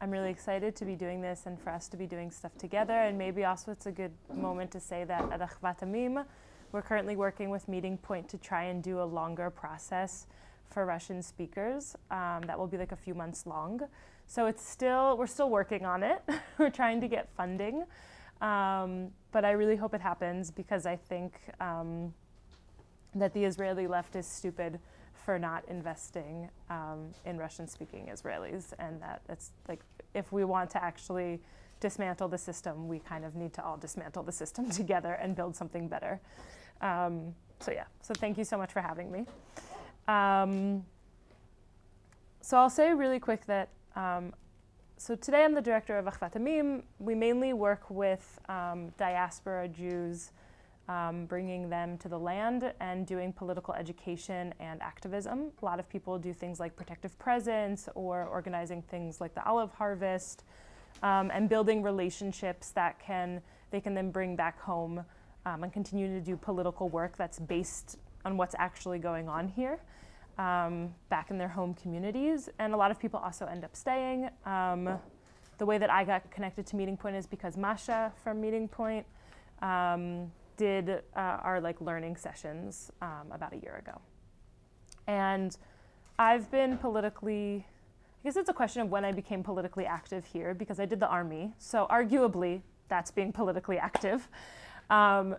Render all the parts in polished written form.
I'm really excited to be doing this and for us to be doing stuff together. And maybe also it's a good moment to say that at Achvat Amim, we're currently working with Meeting Point to try and do a longer process for Russian speakers. That will be like a few months long. So we're still working on it. We're trying to get funding. But I really hope it happens because I think that the Israeli left is stupid for not investing in Russian-speaking Israelis, and that it's like if we want to actually dismantle the system, we kind of need to all dismantle the system together and build something better. So thank you so much for having me. So I'll say really quick that so today I'm the director of Achvat Amim. We mainly work with diaspora Jews, bringing them to the land and doing political education and activism. A lot of people do things like protective presence or organizing things like the olive harvest and building relationships that they can then bring back home and continue to do political work that's based on what's actually going on here back in their home communities. And a lot of people also end up staying. The way that I got connected to Meeting Point is because Masha from Meeting Point did our learning sessions about a year ago. And I've been I guess it's a question of when I became politically active here because I did the army. So arguably that's being politically active.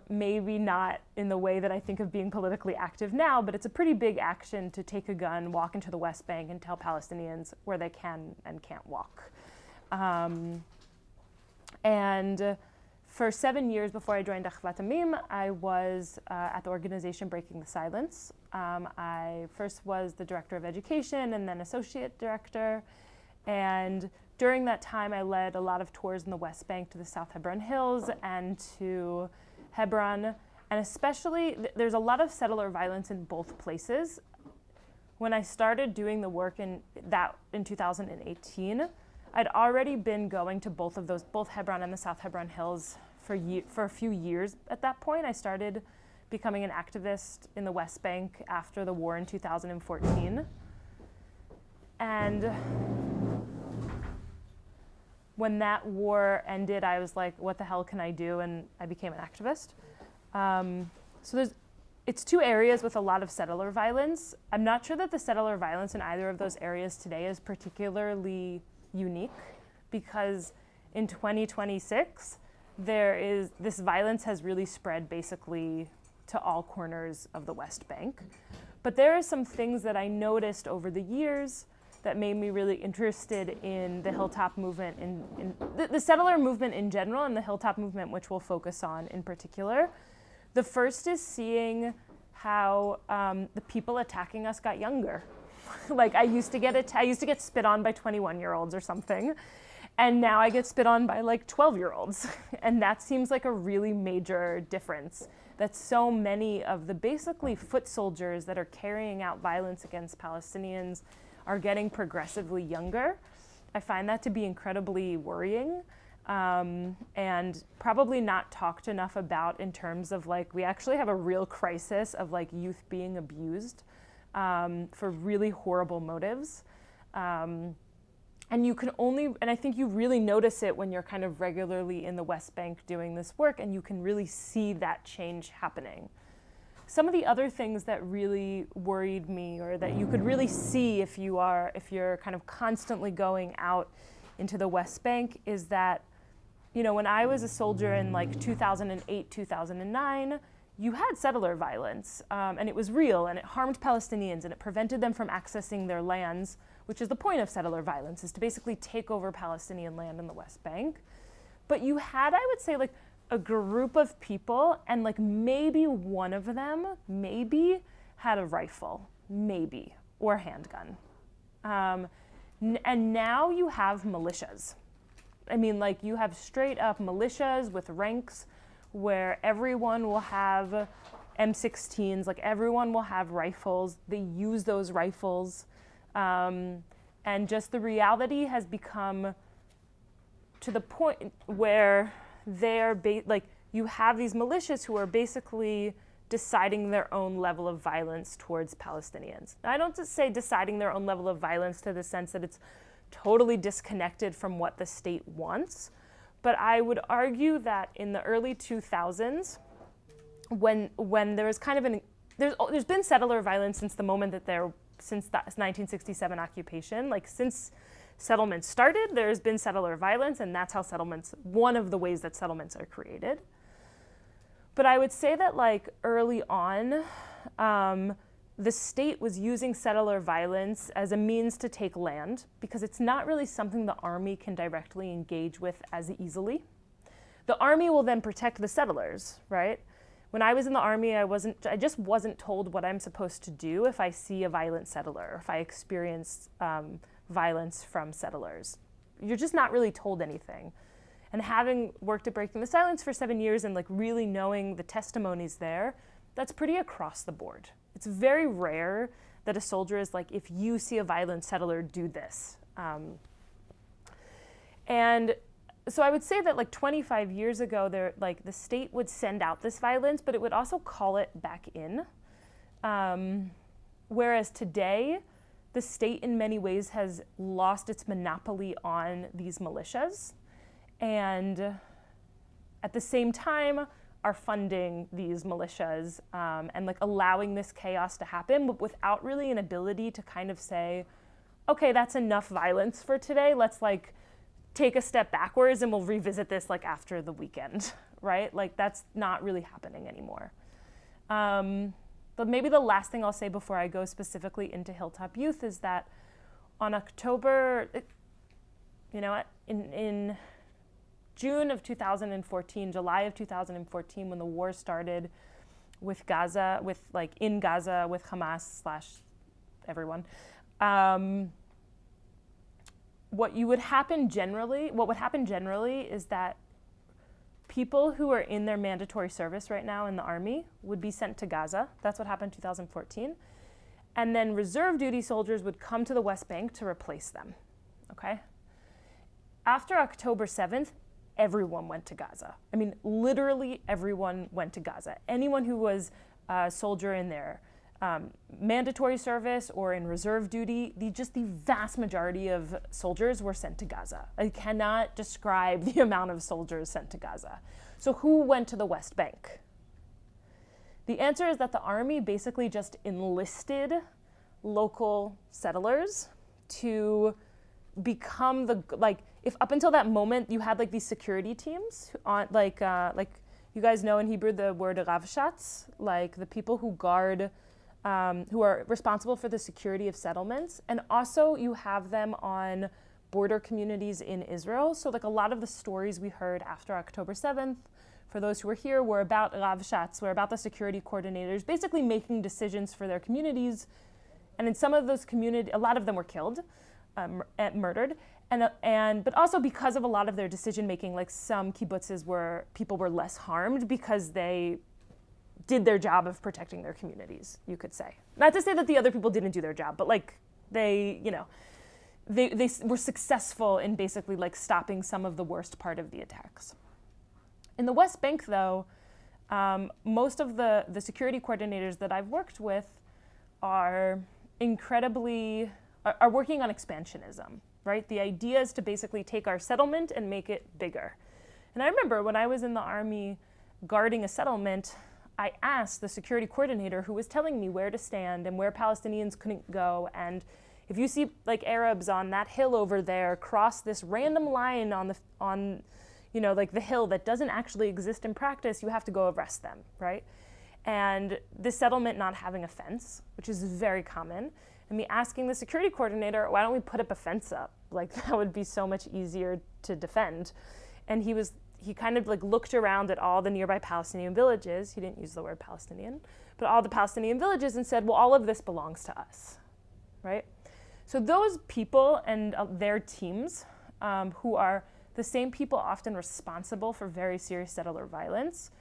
Maybe not in the way that I think of being politically active now, but it's a pretty big action to take a gun, walk into the West Bank and tell Palestinians where they can and can't walk. And for 7 years before I joined Achvat Amim, I was at the organization Breaking the Silence. I first was the director of education and then associate director. And during that time, I led a lot of tours in the West Bank to the South Hebron Hills and to Hebron. And especially, there's a lot of settler violence in both places. When I started doing the work in 2018, I'd already been going to both Hebron and the South Hebron Hills for a few years at that point. I started becoming an activist in the West Bank after the war in 2014. And when that war ended, I was like, what the hell can I do? And I became an activist. It's two areas with a lot of settler violence. I'm not sure that the settler violence in either of those areas today is particularly unique because in 2026, this violence has really spread basically to all corners of the West Bank. But there are some things that I noticed over the years that made me really interested in the Hilltop movement, in the settler movement in general and the Hilltop movement, which we'll focus on in particular. The first is seeing how the people attacking us got younger. Like I used to get spit on by 21-year-olds or something. And now I get spit on by 12-year-olds. And that seems like a really major difference, that so many of the basically foot soldiers that are carrying out violence against Palestinians are getting progressively younger. I find that to be incredibly worrying and probably not talked enough about in terms of we actually have a real crisis of youth being abused for really horrible motives. And I think you really notice it when you're kind of regularly in the West Bank doing this work, and you can really see that change happening. Some of the other things that really worried me, or that you could really see if you're kind of constantly going out into the West Bank, is that, when I was a soldier in 2008, 2009, you had settler violence, and it was real, and it harmed Palestinians, and it prevented them from accessing their lands, which is the point of settler violence, is to basically take over Palestinian land in the West Bank. But you had, I would say, a group of people, and maybe one of them had a rifle, or a handgun. And now you have militias. I mean, you have straight up militias with ranks where everyone will have M16s, everyone will have rifles. They use those rifles. And just the reality has become to the point where you have these militias who are basically deciding their own level of violence towards Palestinians. And I don't just say deciding their own level of violence to the sense that it's totally disconnected from what the state wants. But I would argue that in the early 2000s, when there was kind of there's been settler violence since the 1967 occupation. Like, since settlements started, there's been settler violence, and that's how one of the ways that settlements are created. But I would say that, like, early on, the state was using settler violence as a means to take land, because it's not really something the army can directly engage with as easily. The army will then protect the settlers, right? When I was in the army, I just wasn't told what I'm supposed to do if I see a violent settler, or if I experience violence from settlers. You're just not really told anything. And having worked at Breaking the Silence for 7 years and, like, really knowing the testimonies there, that's pretty across the board. It's very rare that a soldier is like, if you see a violent settler, do this. And so I would say that, like, 25 years ago, the state would send out this violence, but it would also call it back in. Whereas today, the state in many ways has lost its monopoly on these militias, and at the same time are funding these militias and, like, allowing this chaos to happen, but without really an ability to kind of say, okay, that's enough violence for today. Let's, like, take a step backwards and we'll revisit this, like, after the weekend, right? Like, that's not really happening anymore. But maybe the last thing I'll say before I go specifically into Hilltop Youth is that on in June of 2014, July of 2014, when the war started with Gaza, in Gaza with Hamas / everyone, what would happen generally is that people who are in their mandatory service right now in the army would be sent to Gaza. That's what happened in 2014. And then reserve duty soldiers would come to the West Bank to replace them, okay? After October 7th, everyone went to Gaza. I mean, literally everyone went to Gaza. Anyone who was a soldier in their mandatory service or in reserve duty, the vast majority of soldiers were sent to Gaza. I cannot describe the amount of soldiers sent to Gaza. So who went to the West Bank? The answer is that the army basically just enlisted local settlers to become if up until that moment you had, like, these security teams on, like you guys know in Hebrew the word ravshatz, like the people who guard, who are responsible for the security of settlements. And also you have them on border communities in Israel. So, like, a lot of the stories we heard after October 7th, for those who were here, were about ravshatz, were about the security coordinators basically making decisions for their communities. And in some of those communities, a lot of them were killed, murdered. But also because of a lot of their decision making, like, some kibbutzes people were less harmed because they did their job of protecting their communities, you could say. Not to say that the other people didn't do their job, but, like, they were successful in basically, like, stopping some of the worst part of the attacks. In the West Bank, though, most of the security coordinators that I've worked with are working on expansionism, right? The idea is to basically take our settlement and make it bigger. And I remember when I was in the army guarding a settlement, I asked the security coordinator, who was telling me where to stand and where Palestinians couldn't go. And if you see, like, Arabs on that hill over there cross this random line on the hill that doesn't actually exist in practice, you have to go arrest them, right? And this settlement not having a fence, which is very common, and me asking the security coordinator, why don't we put up a fence up? Like, that would be so much easier to defend. And he kind of, like, looked around at all the nearby Palestinian villages. He didn't use the word Palestinian, but all the Palestinian villages, and said, well, all of this belongs to us, right? So those people and their teams, who are the same people often responsible for very serious settler violence,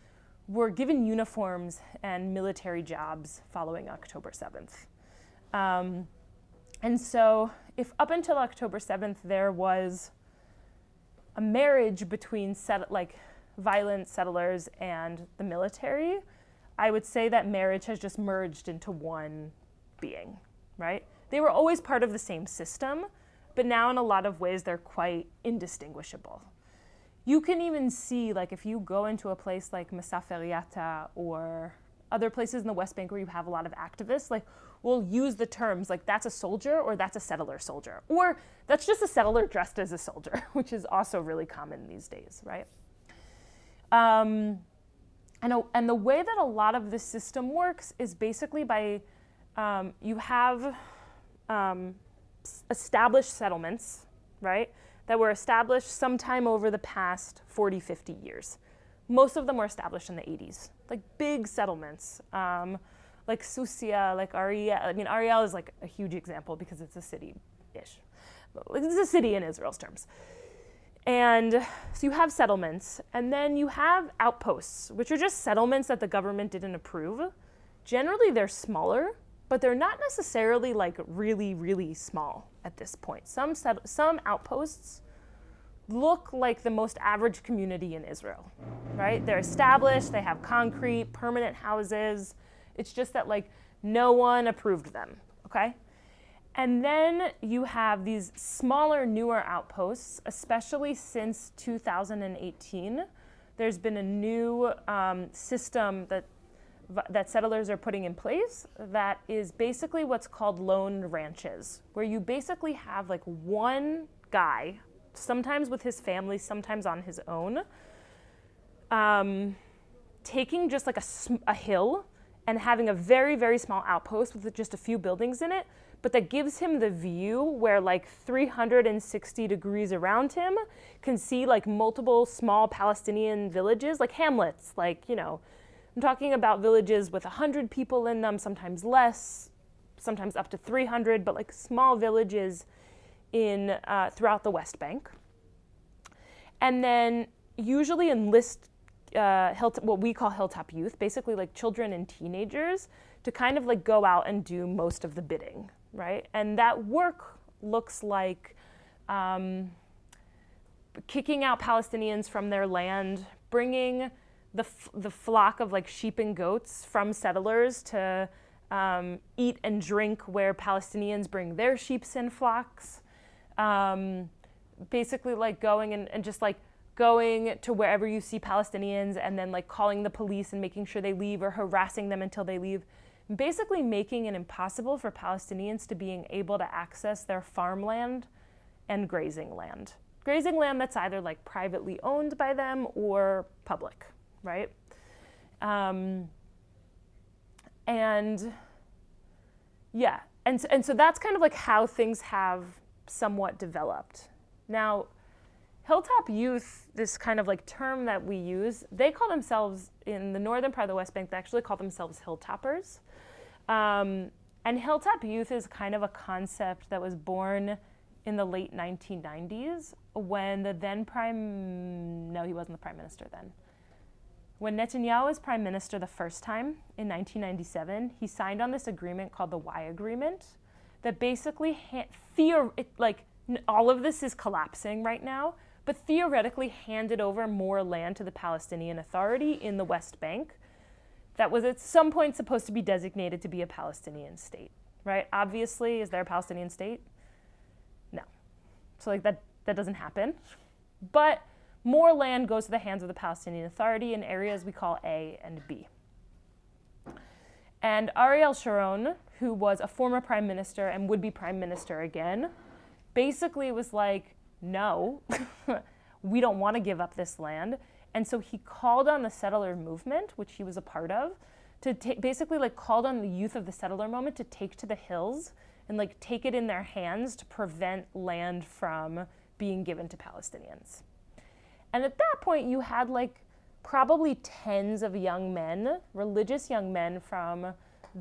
were given uniforms and military jobs following October 7th. And so if up until October 7th there was a marriage between violent settlers and the military, I would say that marriage has just merged into one being, right? They were always part of the same system, but now in a lot of ways they're quite indistinguishable. You can even see, like, if you go into a place like Mesaferiata or other places in the West Bank where you have a lot of activists, like, we'll use the terms like that's a soldier or that's a settler soldier, or that's just a settler dressed as a soldier, which is also really common these days, right? And the way that a lot of this system works is basically by you have established settlements, right, that were established sometime over the past 40, 50 years. Most of them were established in the 80s, like big settlements, like Susia, like Ariel. I mean, Ariel is like a huge example because it's a city-ish. It's a city in Israel's terms. And so you have settlements, and then you have outposts, which are just settlements that the government didn't approve. Generally, they're smaller, but they're not necessarily like really, really small at this point. Some outposts look like the most average community in Israel, right? They're established, they have concrete, permanent houses. It's just that like no one approved them, okay? And then you have these smaller, newer outposts, especially since 2018. There's been a new system that settlers are putting in place that is basically what's called lone ranches, where you basically have like one guy, sometimes with his family, sometimes on his own, taking just like a hill and having a very, very small outpost with just a few buildings in it, but that gives him the view where like 360 degrees around him can see like multiple small Palestinian villages, like hamlets, like, you know, I'm talking about villages with 100 people in them, sometimes less, sometimes up to 300, but like small villages in throughout the West Bank. And then usually enlist what we call hilltop youth, basically like children and teenagers, to kind of like go out and do most of the bidding, right? And that work looks like kicking out Palestinians from their land, bringing the flock of like sheep and goats from settlers to eat and drink where Palestinians bring their sheep and flocks. Basically like going and just like going to wherever you see Palestinians and then like calling the police and making sure they leave or harassing them until they leave. Basically making it impossible for Palestinians to being able to access their farmland and grazing land. Grazing land that's either like privately owned by them or public, right? And yeah, and so that's kind of like how things have somewhat developed. Now, Hilltop Youth, this kind of like term that we use, they call themselves, in the northern part of the West Bank, they actually call themselves Hilltoppers. And Hilltop Youth is kind of a concept that was born in the late 1990s when the then he wasn't the prime minister then. When Netanyahu was prime minister the first time in 1997, he signed on this agreement called the Y Agreement that basically, all of this is collapsing right now, but theoretically handed over more land to the Palestinian Authority in the West Bank that was at some point supposed to be designated to be a Palestinian state, right? Obviously, is there a Palestinian state? No. So like that doesn't happen. But more land goes to the hands of the Palestinian Authority in areas we call A and B. And Ariel Sharon, who was a former prime minister and would be prime minister again, basically was like, no, we don't want to give up this land. And so he called on the settler movement, which he was a part of, to basically like called on the youth of the settler movement to take to the hills and like take it in their hands to prevent land from being given to Palestinians. And at that point, you had like probably tens of young men, religious young men from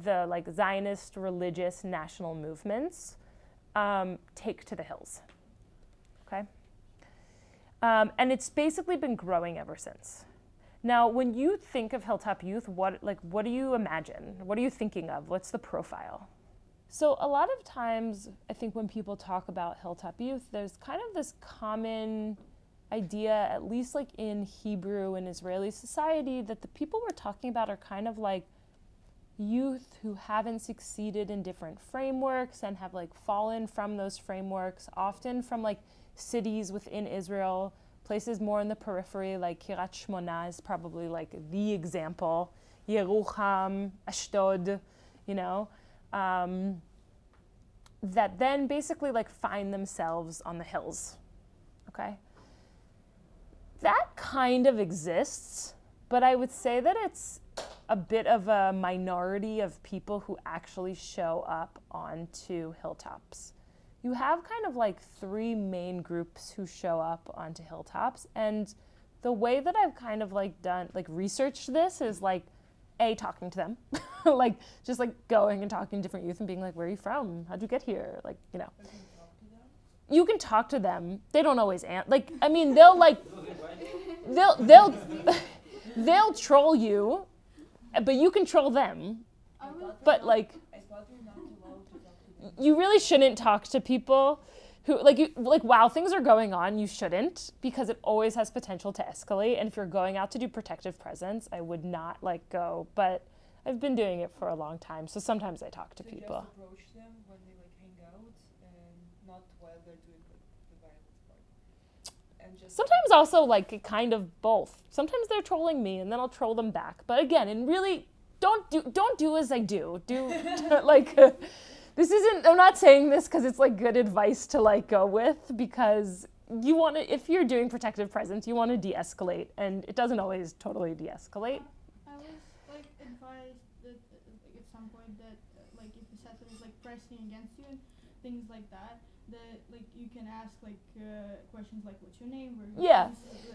the like Zionist religious national movements take to the hills. Okay? And it's basically been growing ever since. Now, when you think of Hilltop Youth, what do you imagine? What are you thinking of? What's the profile? So a lot of times, I think when people talk about Hilltop Youth, there's kind of this common idea, at least like in Hebrew and Israeli society, that the people we're talking about are kind of like youth who haven't succeeded in different frameworks and have like fallen from those frameworks, often from like cities within Israel, places more in the periphery, like Kiryat Shmona is probably like the example, Yerucham, Ashdod, you know, that then basically like find themselves on the hills, okay? That kind of exists, but I would say that it's a bit of a minority of people who actually show up onto hilltops. You have kind of like three main groups who show up onto hilltops, and the way that I've kind of like done, like researched this is like, talking to them, like just like going and talking to different youth and being like, where are you from? How'd you get here? Like, you know. You can talk to them. They don't always answer. Like, I mean, they'll like, they'll troll you, but you can troll them. But like, you really shouldn't talk to people who like while things are going on, you shouldn't, because it always has potential to escalate. And if you're going out to do protective presence, I would not like go. But I've been doing it for a long time, so sometimes I talk to people. Just approach them when they like hang out, and not while they're doing the violence part. And just Sometimes also like kind of both. Sometimes they're trolling me, and then I'll troll them back. But again, and really, don't do as I do. Do like. This isn't, I'm not saying this because it's like good advice to like go with, because you want to, if you're doing protective presence, you want to de-escalate, and it doesn't always totally de-escalate. I was like advised that like, at some point that like if the settler is like pressing against you and things like that like you can ask like questions like what's your name or Yeah.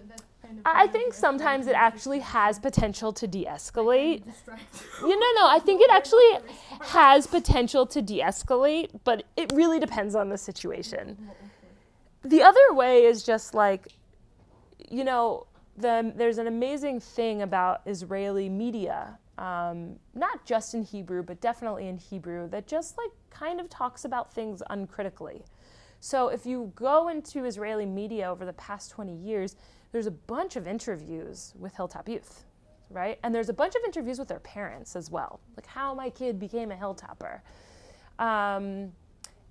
That kind of I think sometimes it actually has potential to de-escalate. distract. No, I think it actually has potential to de-escalate, but it really depends on the situation. The other way is just like, you know, there's an amazing thing about Israeli media, not just in Hebrew, but definitely in Hebrew, that just like kind of talks about things uncritically. So if you go into Israeli media over the past 20 years, there's a bunch of interviews with Hilltop youth, right? And there's a bunch of interviews with their parents as well, like how my kid became a Hilltopper.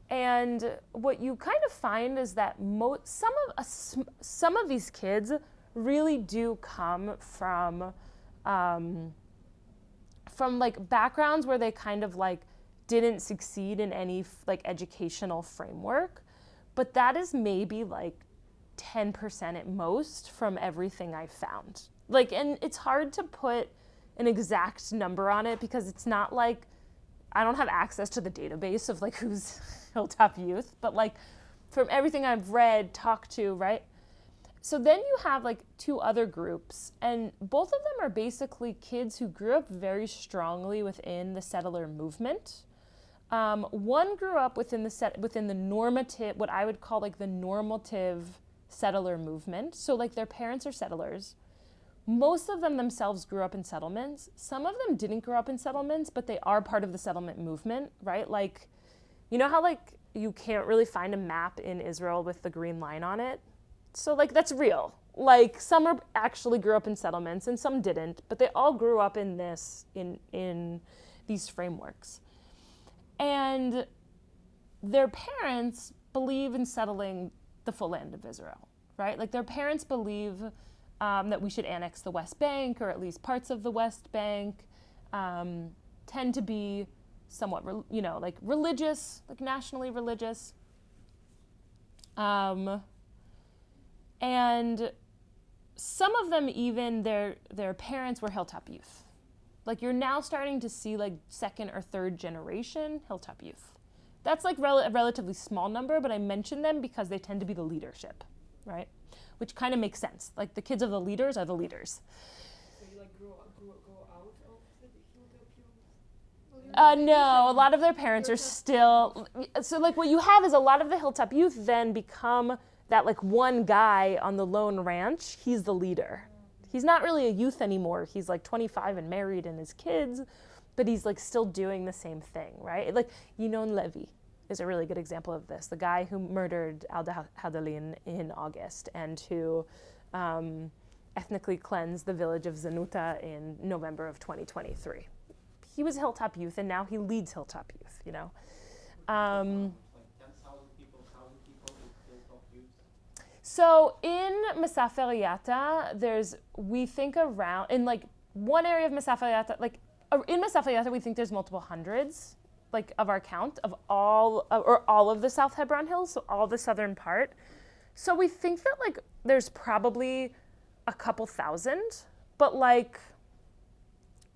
And what you kind of find is that some of these kids really do come from like backgrounds where they kind of like didn't succeed in any like educational framework, but that is maybe like 10% at most from everything I've found. Like, and it's hard to put an exact number on it because it's not like, I don't have access to the database of like who's Hilltop youth, but like from everything I've read, talked to, right? So then you have like two other groups, and both of them are basically kids who grew up very strongly within the settler movement. One grew up within the normative, what I would call like the normative settler movement. So like their parents are settlers. Most of them themselves grew up in settlements. Some of them didn't grow up in settlements, but they are part of the settlement movement, right? Like, you know how like you can't really find a map in Israel with the green line on it? So like that's real. Like some actually grew up in settlements and some didn't, but they all grew up in these frameworks. And their parents believe in settling the full land of Israel, right? Like their parents believe that we should annex the West Bank, or at least parts of the West Bank, tend to be somewhat, like religious, like nationally religious. And some of them even, their parents were Hilltop youth. Like you're now starting to see like second or third generation Hilltop youth. That's like a relatively small number, but I mention them because they tend to be the leadership, right? Which kind of makes sense. Like the kids of the leaders are the leaders. So you like grow out of the Hilltop youth? No, a lot of their parents are still, so like what you have is a lot of the Hilltop youth then become that like one guy on the lone ranch, he's the leader. He's not really a youth anymore. He's like 25 and married and his kids, but he's like still doing the same thing, right? Like Yinon Levy is a really good example of this. The guy who murdered Alda Hadalin in August and who ethnically cleansed the village of Zanuta in November of 2023. he was Hilltop Youth, and now he leads Hilltop Youth, you know. Like 10,000 people, 1,000 people with Hilltop Youth. So in Masafer Yatta, we think around, in like one area of Masafer Yatta, like in Masafer Yatta, we think there's multiple hundreds, like of our count of all of the South Hebron Hills, so all the southern part. So we think that like there's probably a couple thousand, but like,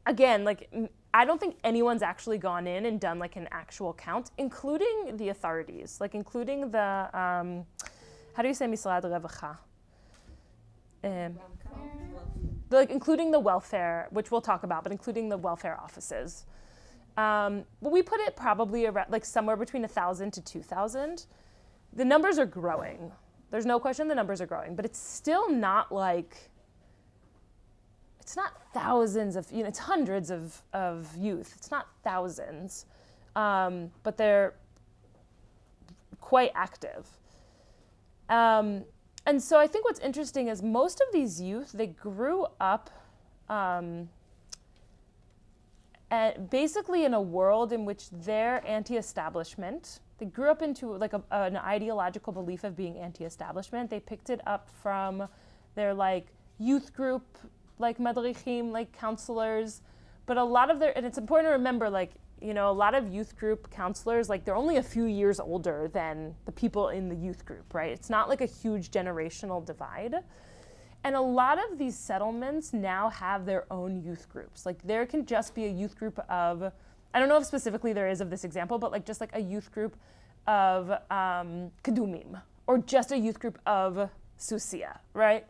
again, like I don't think anyone's actually gone in and done like an actual count, including the authorities, like including the, how do you say Misrad Revacha? Like including the welfare, which we'll talk about, but including the welfare offices. But we put it probably around like somewhere between 1,000 to 2,000. The numbers are growing. There's no question the numbers are growing, but it's still not like, it's not thousands of, it's hundreds of youth. It's not thousands, but they're quite active. And so I think what's interesting is most of these youth, they grew up basically in a world in which they're anti-establishment. They grew up into like an ideological belief of being anti-establishment. They picked it up from their like youth group, like madrichim, like counselors. But a lot of and it's important to remember, like, a lot of youth group counselors, like they're only a few years older than the people in the youth group, right? It's not like a huge generational divide. And a lot of these settlements now have their own youth groups. Like there can just be a youth group of, I don't know if specifically there is of this example, but like just like a youth group of Kedumim, or just a youth group of Susia, right?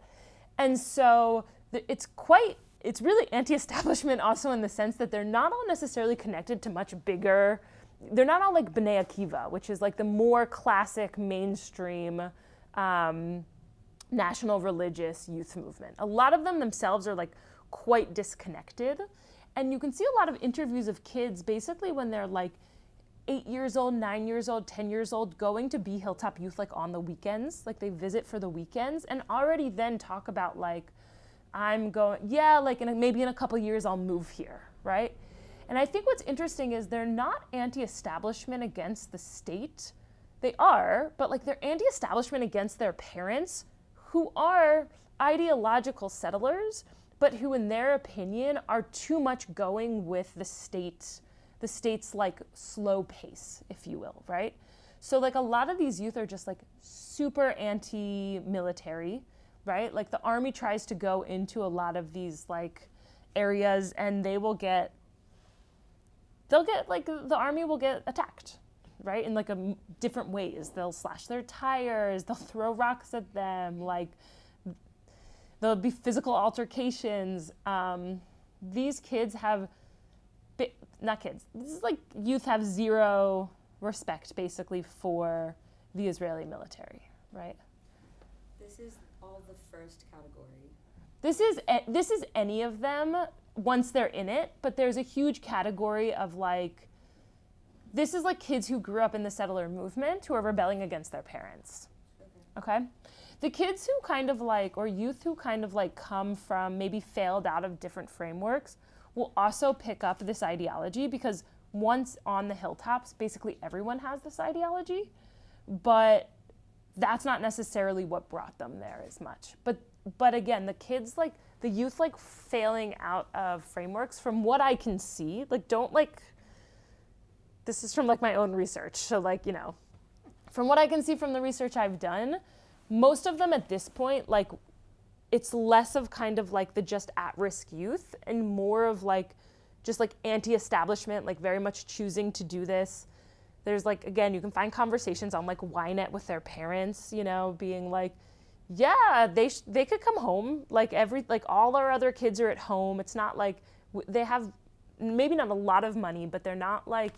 And so it's really anti-establishment also in the sense that they're not all necessarily connected to much bigger, they're not all like Bnei Akiva, which is like the more classic mainstream national religious youth movement. A lot of them themselves are like quite disconnected. And you can see a lot of interviews of kids basically when they're like 8 years old, 9 years old, 10 years old, going to be Hilltop Youth like on the weekends, like they visit for the weekends and already then talk about like, I'm going, like maybe in a couple years I'll move here, right? And I think what's interesting is they're not anti-establishment against the state. They are, but like they're anti-establishment against their parents who are ideological settlers, but who in their opinion are too much going with the state's like slow pace, if you will, right? So like a lot of these youth are just like super anti-military, right? Like the army tries to go into a lot of these like areas and they'll get like, the army will get attacked, right? In like different ways. They'll slash their tires, they'll throw rocks at them, like there'll be physical altercations. These kids have, not kids, this is like youth have zero respect basically for the Israeli military, right? This is all the first category. This is any of them once they're in it, but there's a huge category of like, this is like kids who grew up in the settler movement who are rebelling against their parents, okay? The kids who kind of like, or youth who kind of like come from maybe failed out of different frameworks will also pick up this ideology because once on the hilltops, basically everyone has this ideology, but that's not necessarily what brought them there as much. But again, the kids like, the youth like failing out of frameworks from what I can see, like don't like, this is from like my own research. So like, from what I can see from the research I've done, most of them at this point, like it's less of kind of like the just at-risk youth and more of like, just like anti-establishment, like very much choosing to do this. There's like, again, you can find conversations on like Ynet with their parents, being like, yeah, they could come home. Like all our other kids are at home. It's not like they have maybe not a lot of money, but they're not like,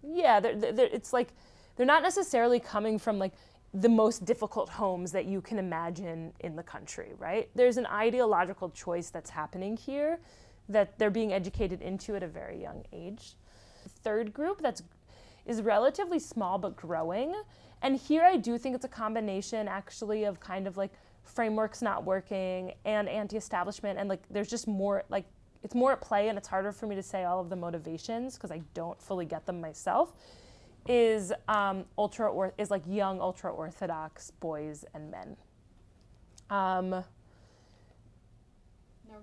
it's like, they're not necessarily coming from like the most difficult homes that you can imagine in the country, right? There's an ideological choice that's happening here that they're being educated into at a very young age. The third group is relatively small but growing. And here I do think it's a combination actually of kind of like frameworks not working and anti-establishment and like there's just more like it's more at play and it's harder for me to say all of the motivations because I don't fully get them myself, is like young ultra-Orthodox boys and men. No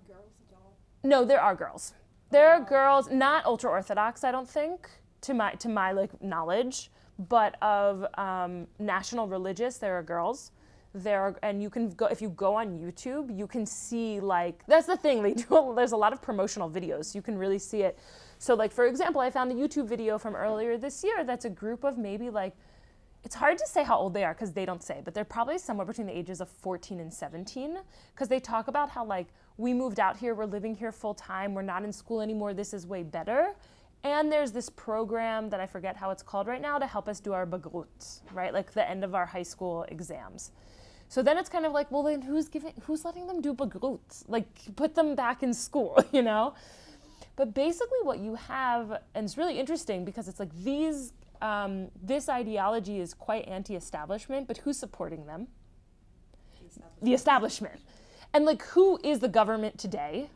girls at all. No, there are girls. There are girls, not ultra-Orthodox, I don't think, to my like knowledge, but of national religious, there are girls. And you can go, if you go on YouTube, you can see like, that's the thing, there's a lot of promotional videos, you can really see it. So like, for example, I found a YouTube video from earlier this year that's a group of maybe like, it's hard to say how old they are because they don't say, but they're probably somewhere between the ages of 14 and 17 because they talk about how like, we moved out here, we're living here full time, we're not in school anymore, this is way better. And there's this program that I forget how it's called right now to help us do our bagrut, right? Like the end of our high school exams. So then it's kind of like, well, then who's letting them do bagrut? Like, put them back in school, you know? But basically what you have, and it's really interesting because it's like this ideology is quite anti-establishment, but who's supporting them? The establishment. And like, who is the government today?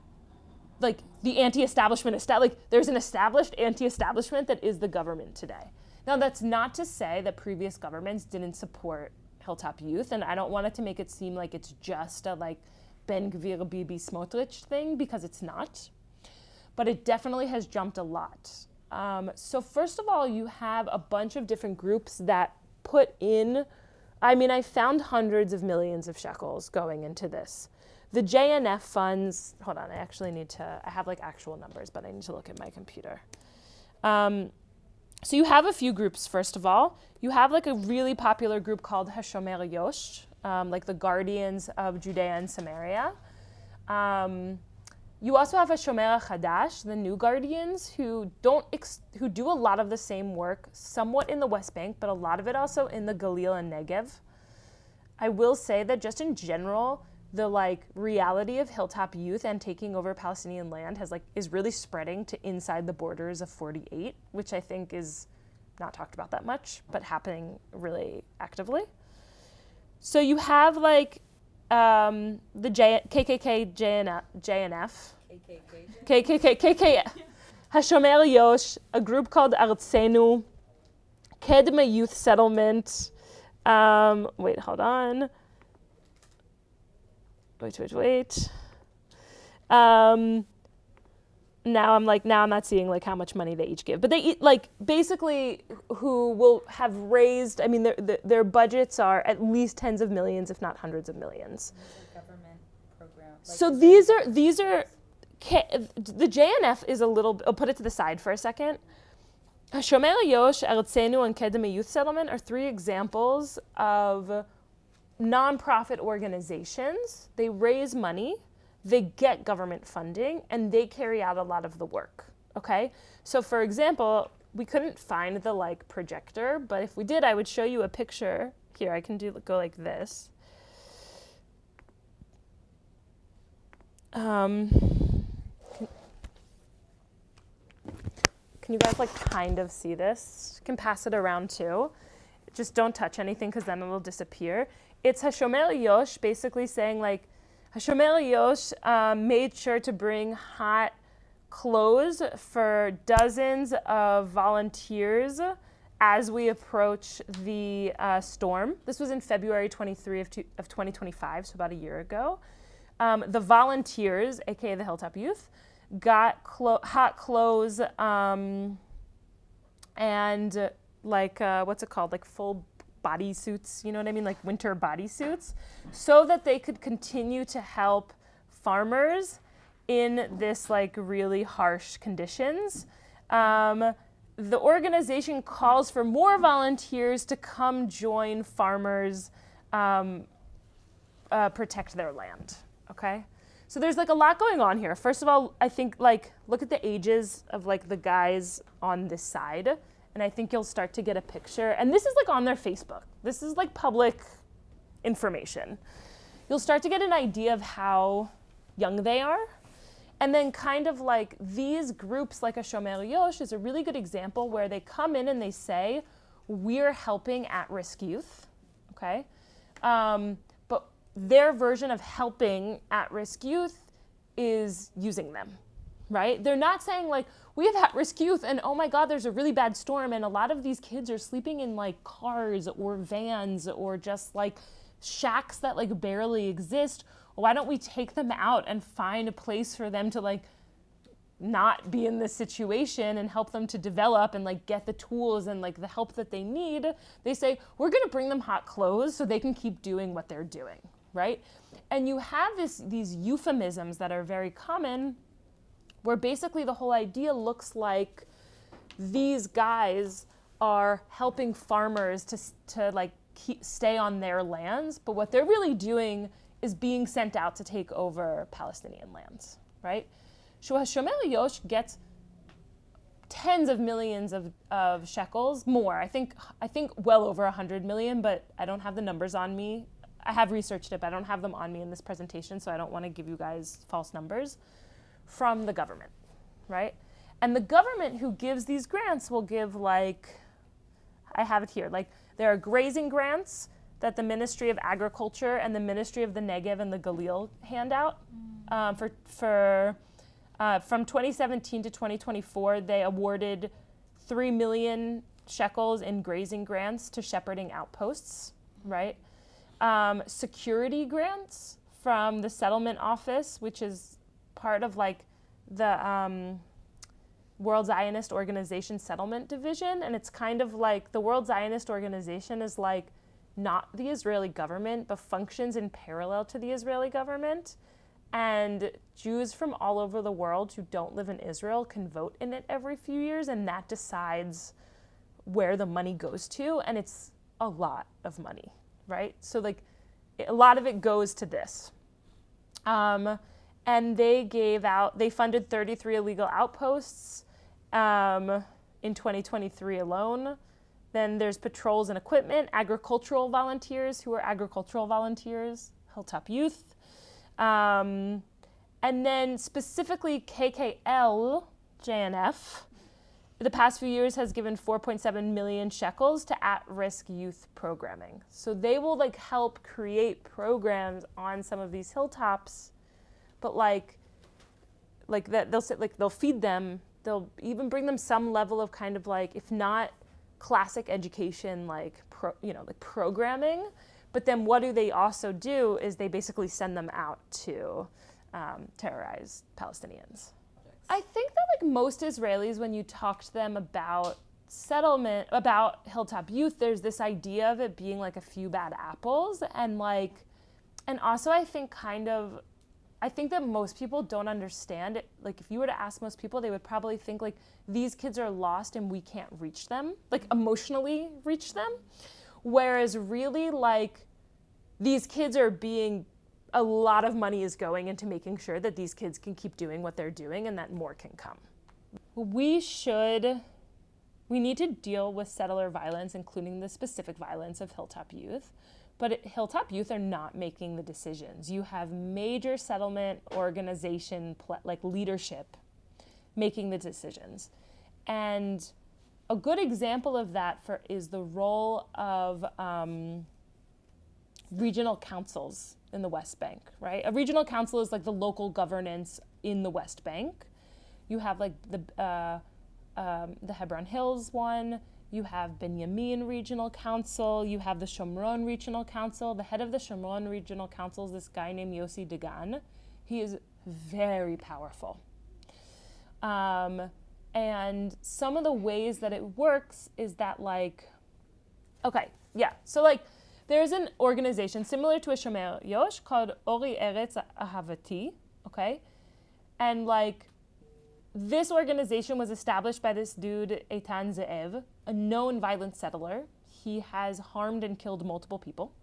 Like, the anti-establishment, like, there's an established anti-establishment that is the government today. Now, that's not to say that previous governments didn't support Hilltop Youth, and I don't want it to make it seem like it's just a like Ben Gvir, Bibi, Smotrich thing, because it's not. But it definitely has jumped a lot. So first of all, you have a bunch of different groups that put in, I found hundreds of millions of shekels going into this. The JNF funds, hold on, I have like actual numbers, but I need to look at my computer. So you have a few groups, first of all. You have like a really popular group called HaShomer Yosh, like the Guardians of Judea and Samaria. You also have HaShomer Chadash, the New Guardians, who do a lot of the same work, somewhat in the West Bank, but a lot of it also in the Galil and Negev. I will say that just in general, the like reality of Hilltop Youth and taking over Palestinian land is really spreading to inside the borders of 48, which I think is not talked about that much, but happening really actively. So you have like the KKK, JNF, KKK, HaShomer Yosh, a group called Artsenu, Kedma Youth Settlement. Wait, hold on. Wait. Now I'm not seeing like how much money they each give, but they like basically who will have raised. Their budgets are at least tens of millions, if not hundreds of millions. Government program. So these are the JNF is a little. I'll put it to the side for a second. Shomer Yosh, Artsenu, and Kedem Youth Settlement are three examples of nonprofit organizations. They raise money, they get government funding, and they carry out a lot of the work, okay? So for example, we couldn't find the like projector, but if we did, I would show you a picture. Here, I can go like this. Can you guys like kind of see this? You can pass it around too. Just don't touch anything because then it'll disappear. It's HaShomer Yosh basically saying like, HaShomer Yosh made sure to bring hot clothes for dozens of volunteers as we approach the storm. This was in February 23 of 2025, so about a year ago. The volunteers, aka the Hilltop Youth, got hot clothes and like, what's it called? Like full body suits, you know what I mean? Like winter body suits, so that they could continue to help farmers in this like really harsh conditions. The organization calls for more volunteers to come join farmers, protect their land, okay? So there's like a lot going on here. First of all, I think like, look at the ages of like the guys on this side, and I think you'll start to get a picture. And this is like on their Facebook. This is like public information. You'll start to get an idea of how young they are. And then kind of like these groups like HaShomer Yosh is a really good example where they come in and they say, we're helping at-risk youth, okay? But their version of helping at-risk youth is using them. right? They're not saying like, we have at-risk youth and oh my God, there's a really bad storm and a lot of these kids are sleeping in like cars or vans or just like shacks that like barely exist. Why don't we take them out and find a place for them to like not be in this situation and help them to develop and like get the tools and like the help that they need? They say, we're gonna bring them hot clothes so they can keep doing what they're doing, right? And you have these euphemisms that are very common where basically the whole idea looks like these guys are helping farmers to like stay on their lands, but what they're really doing is being sent out to take over Palestinian lands, right? Shomer Yosh gets tens of millions of shekels, more. I think well over 100 million, but I don't have the numbers on me. I have researched it, but I don't have them on me in this presentation, so I don't want to give you guys false numbers, from the government, right? And the government who gives these grants will give like, I have it here, like there are grazing grants that the Ministry of Agriculture and the Ministry of the Negev and the Galil hand out. From 2017 to 2024, they awarded 3 million shekels in grazing grants to shepherding outposts, right? Security grants from the settlement office, which is part of like the World Zionist Organization Settlement Division. And it's kind of like the World Zionist Organization is like not the Israeli government, but functions in parallel to the Israeli government. And Jews from all over the world who don't live in Israel can vote in it every few years, and that decides where the money goes to. And it's a lot of money, right? So like a lot of it goes to this. And they funded 33 illegal outposts in 2023 alone. Then there's patrols and equipment, agricultural volunteers who are agricultural volunteers, Hilltop Youth. And then specifically KKL, JNF, the past few years has given 4.7 million shekels to at-risk youth programming. So they will like help create programs on some of these hilltops, but like that they'll feed them, they'll even bring them some level of kind of like, if not classic education, like programming. But then what do they also do is they basically send them out to terrorize Palestinians. I think that like most Israelis, when you talk to them about settlement, about Hilltop Youth, there's this idea of it being like a few bad apples. And also I think that most people don't understand it. Like if you were to ask most people, they would probably think like these kids are lost and we can't reach them, like emotionally reach them. Whereas really like these kids are a lot of money is going into making sure that these kids can keep doing what they're doing and that more can come. We need to deal with settler violence, including the specific violence of Hilltop Youth. But Hilltop Youth are not making the decisions. You have major settlement organization, like leadership, making the decisions. And a good example of that is the role of regional councils in the West Bank, right? A regional council is like the local governance in the West Bank. You have like the Hebron Hills one. You have Binyamin Regional Council. You have the Shomron Regional Council. The head of the Shomron Regional Council is this guy named Yossi Dagan. He is very powerful. And some of the ways that it works is that so there's an organization similar to a Shomer Yosh called Ori Eretz Ahavati, okay? And this organization was established by this dude, Eitan Ze'ev, a known violent settler. He has harmed and killed multiple people.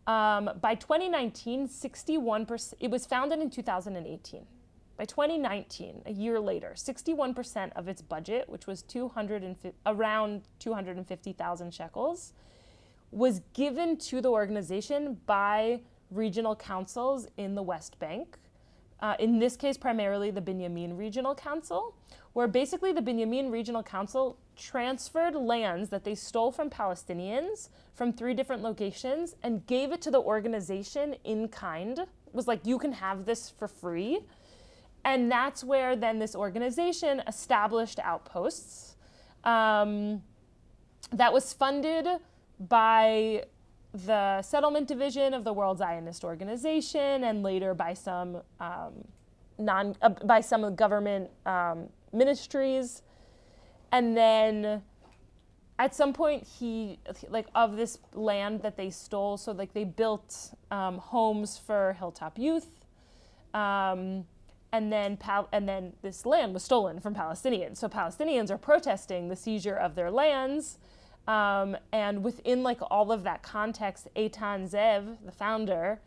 By 2019, 61%, it was founded in 2018. By 2019, a year later, 61% of its budget, which was around 250,000 shekels, was given to the organization by regional councils in the West Bank. In this case, primarily the Binyamin Regional Council, where basically the Binyamin Regional Council transferred lands that they stole from Palestinians from 3 different locations and gave it to the organization in kind. It was like, you can have this for free. And that's where then this organization established outposts that was funded by the settlement division of the World Zionist Organization, and later by some by some government ministries. And then at some point of this land that they stole, so like they built homes for Hilltop youth, and then this land was stolen from Palestinians. So Palestinians are protesting the seizure of their lands. And within like all of that context, Eitan Zev, the founder,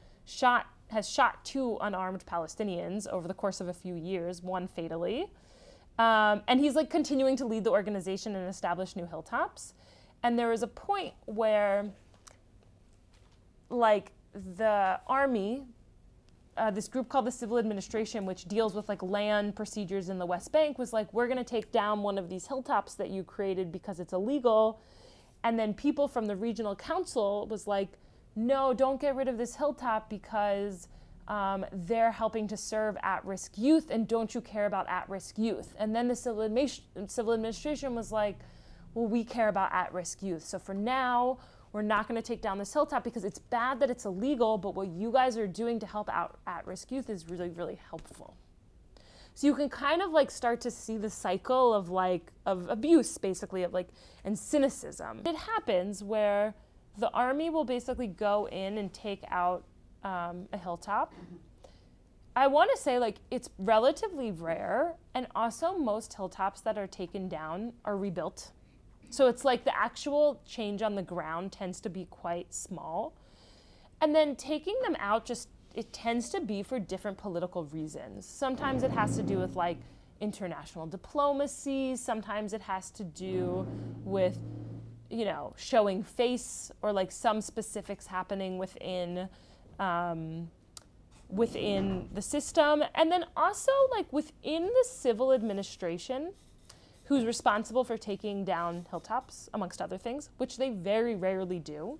has shot 2 unarmed Palestinians over the course of a few years, one fatally. And he's like continuing to lead the organization and establish new hilltops. And there was a point where like the army, this group called the Civil Administration, which deals with like land procedures in the West Bank, was like, we're going to take down one of these hilltops that you created because it's illegal. And then people from the regional council was like, no, don't get rid of this hilltop because they're helping to serve at-risk youth, and don't you care about at-risk youth? And then the civil administration was like, well, we care about at-risk youth. So for now, we're not going to take down this hilltop because it's bad that it's illegal, but what you guys are doing to help out at-risk youth is really, really helpful. So you can kind of like start to see the cycle of like, of abuse, basically, of like, and cynicism. It happens where the army will basically go in and take out a hilltop. I want to say like it's relatively rare, and also most hilltops that are taken down are rebuilt. So it's like the actual change on the ground tends to be quite small. And then taking them out it tends to be for different political reasons. Sometimes it has to do with like international diplomacy. Sometimes it has to do with, you know, showing face or like some specifics happening within the system. And then also like within the civil administration, who's responsible for taking down hilltops, amongst other things, which they very rarely do.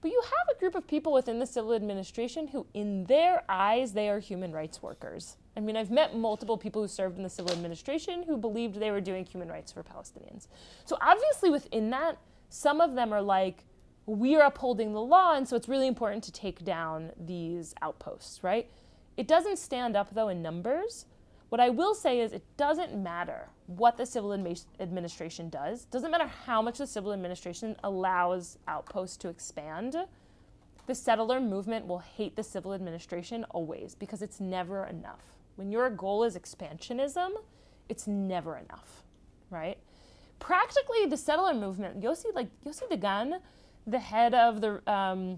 But you have a group of people within the civil administration who, in their eyes, they are human rights workers. I mean, I've met multiple people who served in the civil administration who believed they were doing human rights for Palestinians. So obviously within that, some of them are like, we are upholding the law, and so it's really important to take down these outposts, right? It doesn't stand up, though, in numbers. What I will say is it doesn't matter what the civil administration does. It doesn't matter how much the civil administration allows outposts to expand. The settler movement will hate the civil administration always because it's never enough. When your goal is expansionism, it's never enough, right? Practically, the settler movement, Yossi Dagan, the head of the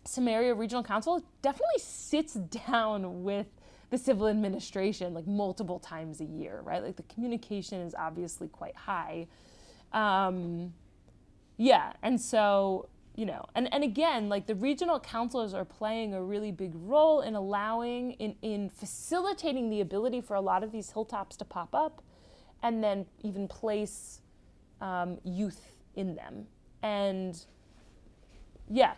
Samaria Regional Council, definitely sits down with the civil administration like multiple times a year, right? Like the communication is obviously quite high. Yeah, and so, you know, and again, like the regional councils are playing a really big role in allowing, in facilitating the ability for a lot of these hilltops to pop up and then even place youth in them. And yeah,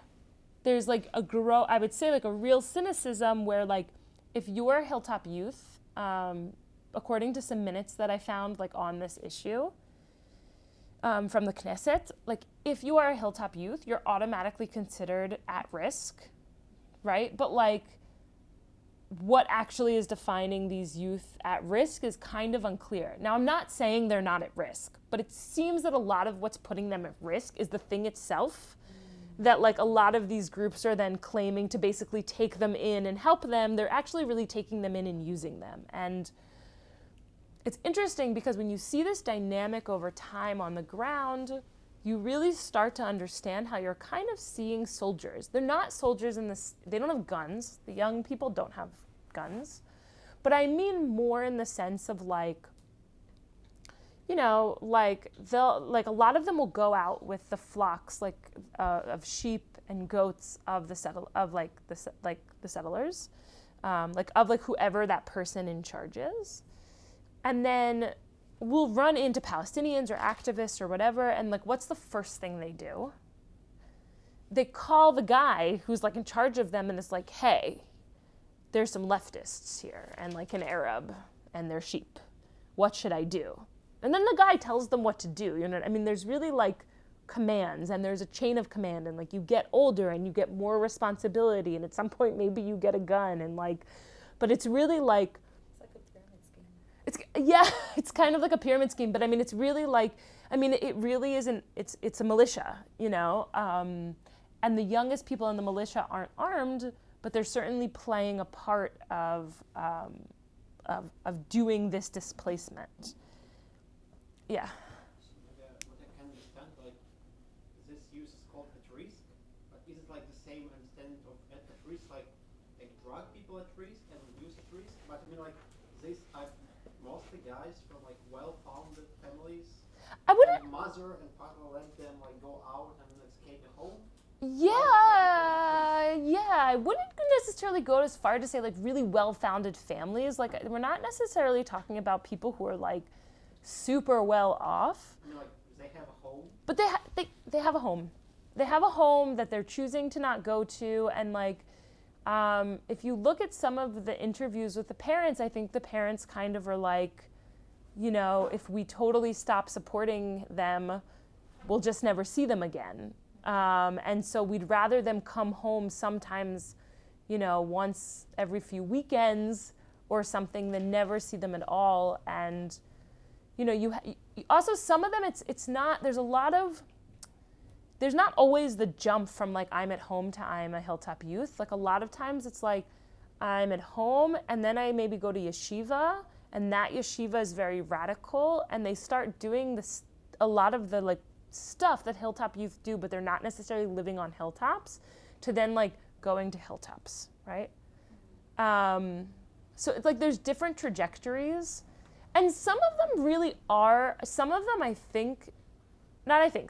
there's like I would say like a real cynicism where like, if you're a hilltop youth, according to some minutes that I found like on this issue from the Knesset, like if you are a hilltop youth, you're automatically considered at risk, right? But like what actually is defining these youth at risk is kind of unclear. Now, I'm not saying they're not at risk, but it seems that a lot of what's putting them at risk is the thing itself, that like a lot of these groups are then claiming to basically take them in and help them. They're actually really taking them in and using them. And it's interesting because when you see this dynamic over time on the ground, you really start to understand how you're kind of seeing soldiers. They're not soldiers they don't have guns. The young people don't have guns. But I mean more in the sense of like, you know, like a lot of them will go out with the flocks, like of sheep and goats of the settlers, of whoever that person in charge is, and then we'll run into Palestinians or activists or whatever, and like, what's the first thing they do? They call the guy who's like in charge of them, and it's like, hey, there's some leftists here and like an Arab and their sheep. What should I do? And then the guy tells them what to do. You know, I mean, there's really like commands, and there's a chain of command, and like you get older and you get more responsibility, and at some point maybe you get a gun, and like, but it's really like, It's like a pyramid scheme. it's, yeah, it's kind of like a pyramid scheme, but I mean, it's really like, I mean, it really isn't, it's a militia, you know, and the youngest people in the militia aren't armed, but they're certainly playing a part of doing this displacement. Yeah. What I can understand, like, this use is called at risk, but is it like the same understanding of at risk, like drug people at risk and use at risk? But I mean, like, these are mostly guys from like well-founded families. I wouldn't. And mother and father let them like go out and escape the home. Yeah, I wouldn't necessarily go as far to say like really well-founded families. Like, we're not necessarily talking about people who are like super well off. I mean, like, they have a home. But they have a home. They have a home that they're choosing to not go to, and like, if you look at some of the interviews with the parents, I think the parents kind of are like, you know, if we totally stop supporting them, we'll just never see them again. And so we'd rather them come home sometimes, you know, once every few weekends or something than never see them at all. And, you know, you also, some of them, it's not, there's not always the jump from like I'm at home to I'm a Hilltop Youth. Like a lot of times it's like I'm at home and then I maybe go to yeshiva, and that yeshiva is very radical, and they start doing this, a lot of the like stuff that Hilltop Youth do, but they're not necessarily living on hilltops, to then like going to hilltops, right? So it's like there's different trajectories, and some of them really are, some of them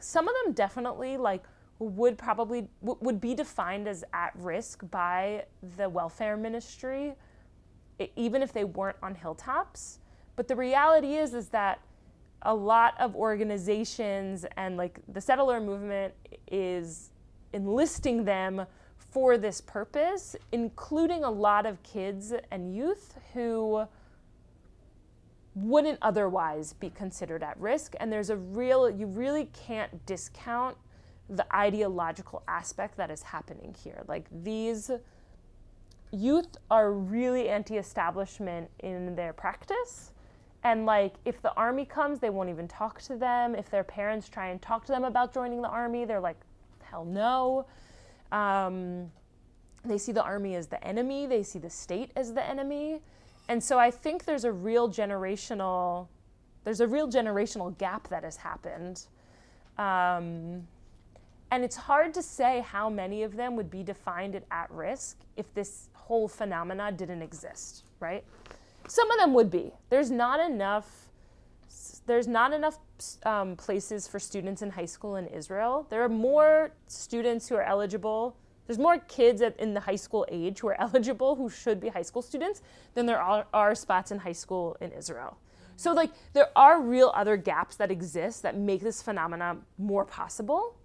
some of them definitely like would probably, would be defined as at risk by the welfare ministry, even if they weren't on hilltops. But the reality is that a lot of organizations and like the settler movement is enlisting them for this purpose, including a lot of kids and youth who wouldn't otherwise be considered at risk. And there's you really can't discount the ideological aspect that is happening here. Like, these youth are really anti-establishment in their practice. And like, if the army comes, they won't even talk to them. If their parents try and talk to them about joining the army, they're like, hell no. They see the army as the enemy. They see the state as the enemy. And so I think there's a real generational gap that has happened. And it's hard to say how many of them would be defined at risk if this whole phenomena didn't exist, right? Some of them would be. There's not enough places for students in high school in Israel. There are more students who are eligible. There's more kids in the high school age who are eligible, who should be high school students, than there are spots in high school in Israel. So like, there are real other gaps that exist that make this phenomena more possible.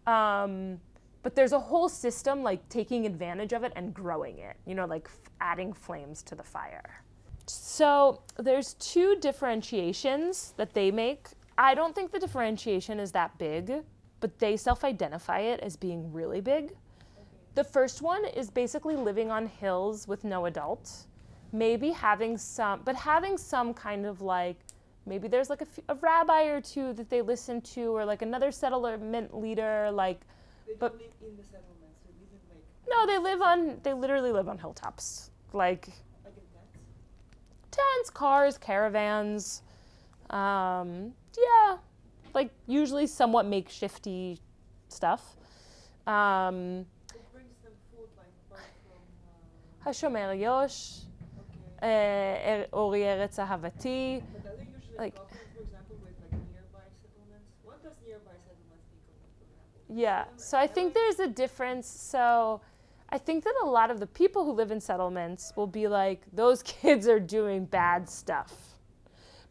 But there's a whole system like taking advantage of it and growing it, you know, like adding flames to the fire. So there's two differentiations that they make. I don't think the differentiation is that big, but they self-identify it as being really big. The first one is basically living on hills with no adult, maybe having some kind of like, maybe there's like a rabbi or two that they listen to, or like another settlement leader, like. They don't live in the settlements. They live in like. No, they literally live on hilltops, like Like in tents. tents, cars, caravans. Yeah, like usually somewhat makeshifty stuff. It brings them food like apart from. השומר יוש, Okay. אורי ארץ אהבתי. But are they usually like- coupled, for example, with like nearby settlements? What does nearby settlements think of, for example? Yeah, so I think there's a difference. So I think that a lot of the people who live in settlements will be like, those kids are doing bad stuff.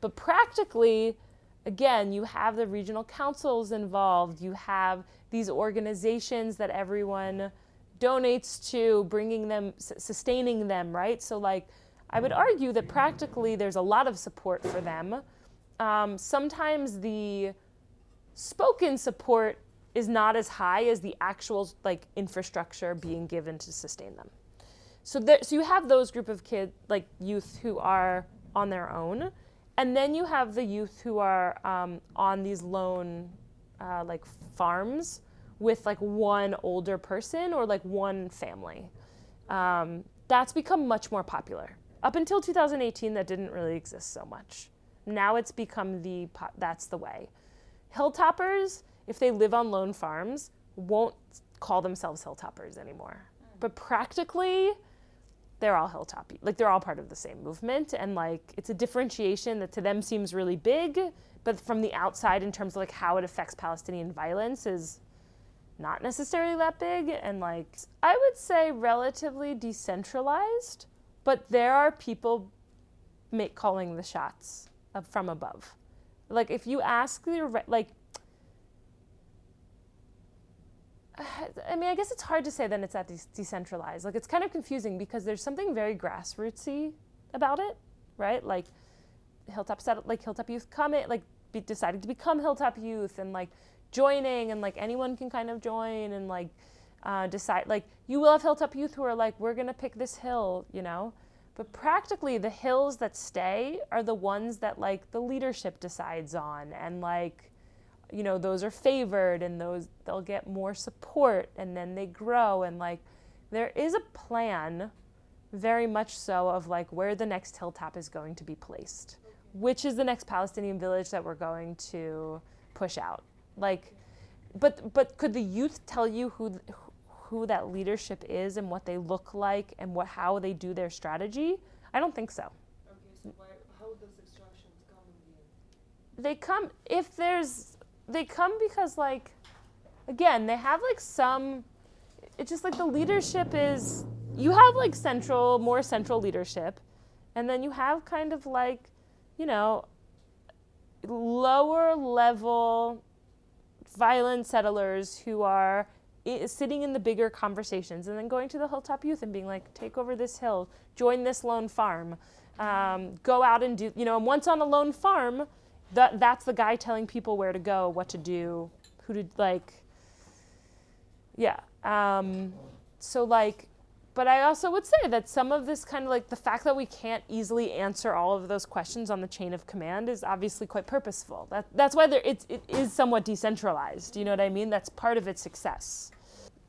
But practically, again, you have the regional councils involved. You have these organizations that everyone donates to bringing them, sustaining them, right? So like, I would argue that practically there's a lot of support for them. Sometimes the spoken support is not as high as the actual like infrastructure being given to sustain them. So you have those group of youth who are on their own, and then you have the youth who are on these lone like farms with like one older person or like one family. That's become much more popular. Up until 2018, that didn't really exist so much. Now it's become that's the way. Hilltoppers, if they live on lone farms, won't call themselves hilltoppers anymore. But practically, they're all hilltop, like they're all part of the same movement, and like it's a differentiation that to them seems really big, but from the outside in terms of like how it affects Palestinian violence is not necessarily that big, and like I would say relatively decentralized, but there are people calling the shots from above. Like if you ask I mean, I guess it's hard to say that it's that decentralized. Like, it's kind of confusing because there's something very grassrootsy about it, right? Like, Hilltop Youth decided to become Hilltop Youth and like joining, and like anyone can kind of join and like decide. Like, you will have Hilltop Youth who are like, we're gonna pick this hill, you know. But practically, the hills that stay are the ones that like the leadership decides on, and like, you know, those are favored, and those they'll get more support, and then they grow, and like there is a plan, very much so, of like where the next hilltop is going to be placed, which is the next Palestinian village that we're going to push out. Like, but could the youth tell you who that leadership is and what they look like and how they do their strategy? I don't think so. Okay, so how does extractions come in the end? They come because, like, again, they have, like, it's just, like, the leadership is, you have, like, more central leadership, and then you have kind of, like, you know, lower level violent settlers who are sitting in the bigger conversations and then going to the Hilltop Youth and being like, take over this hill, join this lone farm, go out and do, you know, and once on a lone farm, that's the guy telling people where to go, what to do, who to, like, yeah. So, like, but I also would say that some of this kind of, like, the fact that we can't easily answer all of those questions on the chain of command is obviously quite purposeful. That's why it is somewhat decentralized, you know what I mean? That's part of its success.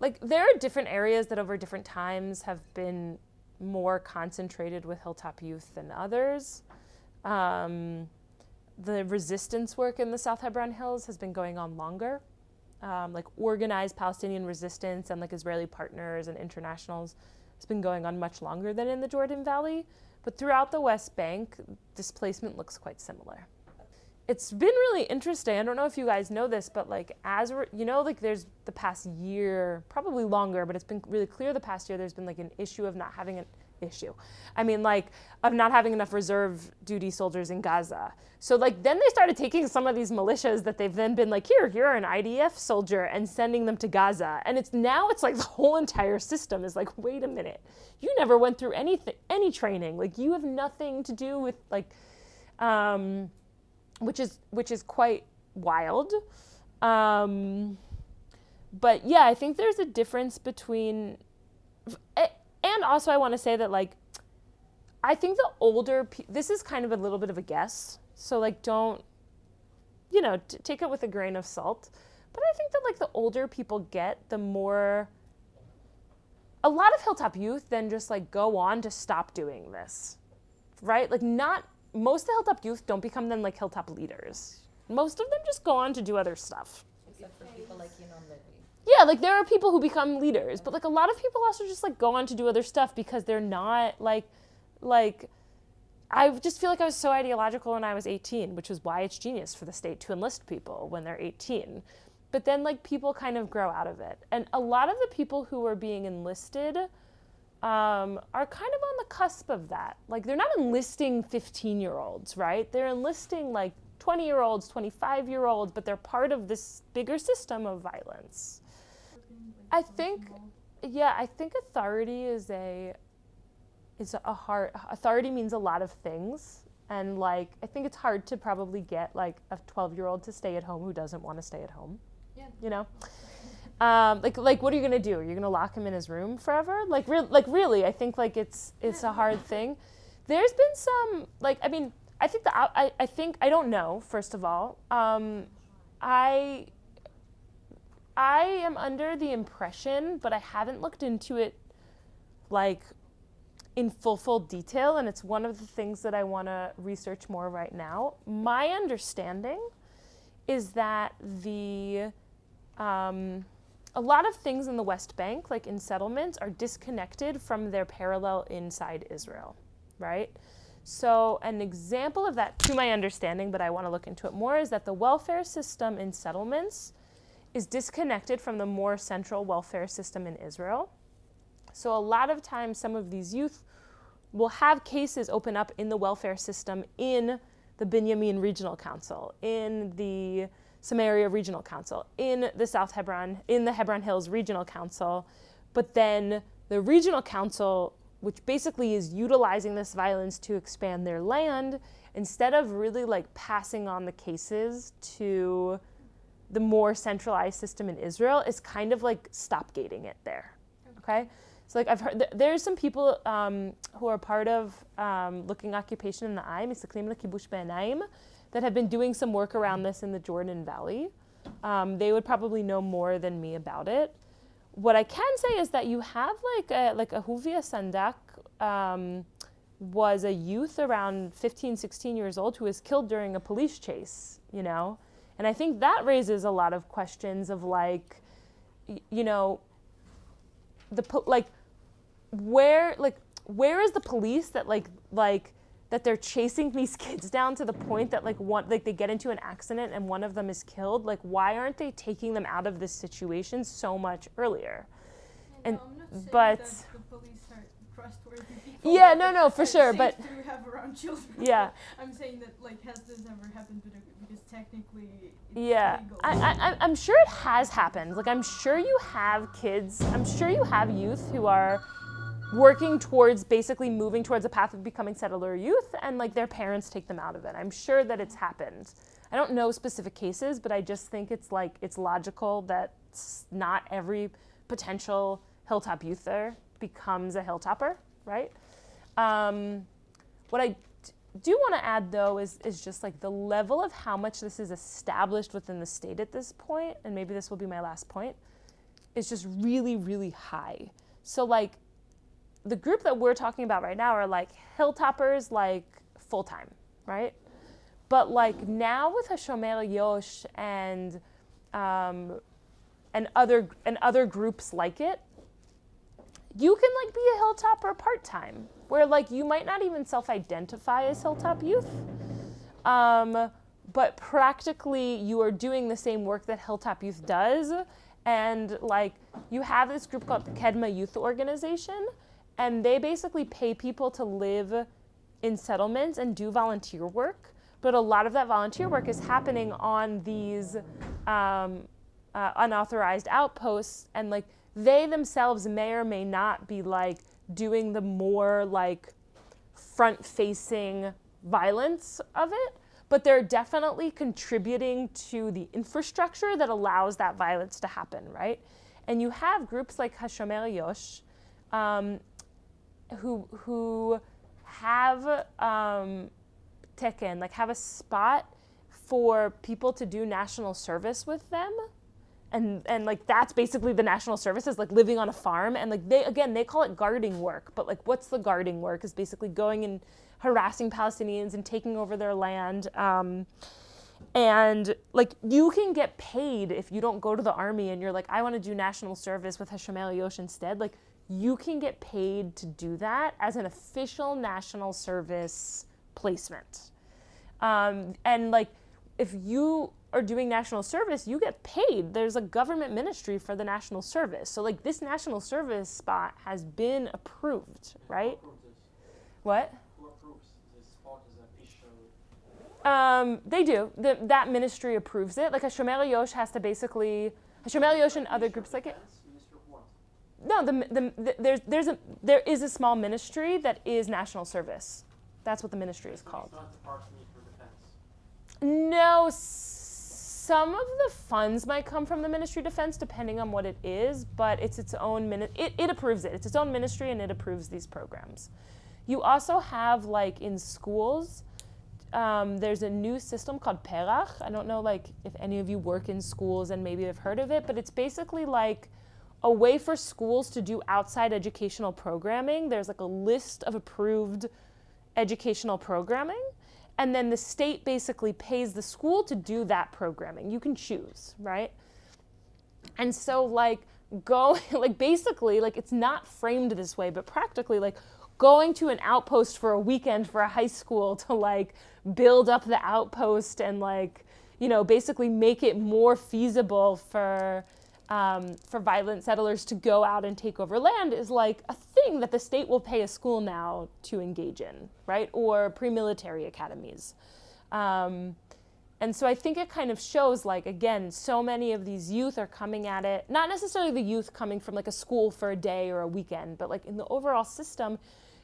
Like, there are different areas that over different times have been more concentrated with Hilltop Youth than others. The resistance work in the South Hebron Hills has been going on longer. Like organized Palestinian resistance and like Israeli partners and internationals has been going on much longer than in the Jordan Valley. But throughout the West Bank, displacement looks quite similar. It's been really interesting. I don't know if you guys know this, but like there's the past year, probably longer, but it's been really clear the past year there's been like an issue of not having enough reserve duty soldiers in Gaza. So like then they started taking some of these militias that they've then been like, you're an IDF soldier, and sending them to Gaza. And it's like the whole entire system is like, wait a minute, you never went through any training. Like you have nothing to do with like, which is quite wild. But yeah, I think there's a difference between, and also I want to say that like, I think the older, this is kind of a little bit of a guess, so like don't, take it with a grain of salt. But I think that like the older people get, the more, a lot of Hilltop Youth then just like go on to stop doing this, right? Like most of the Hilltop Youth don't become then like Hilltop leaders. Most of them just go on to do other stuff. Except for people like Levy. Yeah, like there are people who become leaders, but like a lot of people also just like go on to do other stuff because they're not like I just feel like I was so ideological when I was 18, which is why it's genius for the state to enlist people when they're 18. But then like people kind of grow out of it. And a lot of the people who are being enlisted are kind of on the cusp of that. Like they're not enlisting 15-year-olds, right? They're enlisting like 20-year-olds, 25-year-olds, but they're part of this bigger system of violence. I think Yeah, I think authority authority means a lot of things, and like I think it's hard to probably get like a 12-year-old to stay at home who doesn't want to stay at home. Yeah. You know, like what are you gonna do? Are you gonna lock him in his room forever? Like really, I think like it's a hard thing. There's been some like I mean I think I think I don't know. First of all, I am under the impression, but I haven't looked into it like in full detail, and it's one of the things that I want to research more right now. My understanding is that a lot of things in the West Bank, like in settlements, are disconnected from their parallel inside Israel, right? So an example of that, to my understanding, but I want to look into it more, is that the welfare system in settlements is disconnected from the more central welfare system in Israel. So a lot of times some of these youth will have cases open up in the welfare system in the Binyamin Regional Council, in the Samaria Regional Council, in the South Hebron, in the Hebron Hills Regional Council. But then the Regional Council, which basically is utilizing this violence to expand their land, instead of really like passing on the cases to the more centralized system in Israel, is kind of like stop-gating it there, okay? So like I've heard, there's some people who are part of Looking Occupation in the Eye, Mistaklim Lekibush B'Einayim, that have been doing some work around this in the Jordan Valley. They would probably know more than me about it. What I can say is that you have like Ahuvia Sandak was a youth around 15, 16 years old who was killed during a police chase, you know? And I think that raises a lot of questions of like, you know, where is the police that that they're chasing these kids down to the point that they get into an accident and one of them is killed? Like, why aren't they taking them out of this situation so much earlier? I'm not saying but that the police are trustworthy people. yeah, no, for sure, safe but to have around children. yeah. I'm saying that like has this ever happened because technically it's Yeah, legal. I'm sure it has happened. Like, I'm sure you have kids, I'm sure you have youth who are working towards basically moving towards a path of becoming settler youth, and like their parents take them out of it. I'm sure that it's happened. I don't know specific cases, but I just think it's logical that not every potential hilltop youther becomes a hilltopper, right? What I do want to add though is just like the level of how much this is established within the state at this point, and maybe this will be my last point, is just really, really high. So like the group that we're talking about right now are like hilltoppers, like full-time, right? But like now with HaShomer Yosh and other groups like it, you can like be a hilltopper part-time, where like you might not even self-identify as hilltop youth, but practically you are doing the same work that Hilltop Youth does. And like you have this group called Kedma Youth Organization, and they basically pay people to live in settlements and do volunteer work. But a lot of that volunteer work is happening on these unauthorized outposts, and like they themselves may or may not be like doing the more like front-facing violence of it, but they're definitely contributing to the infrastructure that allows that violence to happen, right? And you have groups like HaShomer Yosh, who have teken, like have a spot for people to do national service with them. And like that's basically the national service, is like living on a farm, and like they call it guarding work, but like what's the guarding work is basically going and harassing Palestinians and taking over their land. And like you can get paid if you don't go to the army and you're like, I want to do national service with HaShomer Yosh instead. Like you can get paid to do that as an official national service placement. And like if you are doing national service, you get paid. There's a government ministry for the national service. So like this national service spot has been approved, right? Who approves this? What? Who approves this spot as official? They do. That ministry approves it. Like HaShomer Yosh has to basically, HaShomer Yosh and other groups like it. Minister of what? No, there is a small ministry that is national service. That's what the ministry is called. It's not the Parks and for Defense. No, some of the funds might come from the Ministry of Defense, depending on what it is, but it's its own it approves it. It's its own ministry, and it approves these programs. You also have, like, in schools, there's a new system called Perach. I don't know, like, if any of you work in schools and maybe have heard of it, but it's basically like a way for schools to do outside educational programming. There's like a list of approved educational programming, and then the state basically pays the school to do that programming. You can choose, right? And so, like, basically, like, it's not framed this way, but practically, like, going to an outpost for a weekend for a high school to, like, build up the outpost and, like, you know, basically make it more feasible for violent settlers to go out and take over land is, like, a thing that the state will pay a school now to engage in, right? Or pre-military academies. And so I think it kind of shows, like, again, so many of these youth are coming at it, not necessarily the youth coming from, like, a school for a day or a weekend, but, like, in the overall system,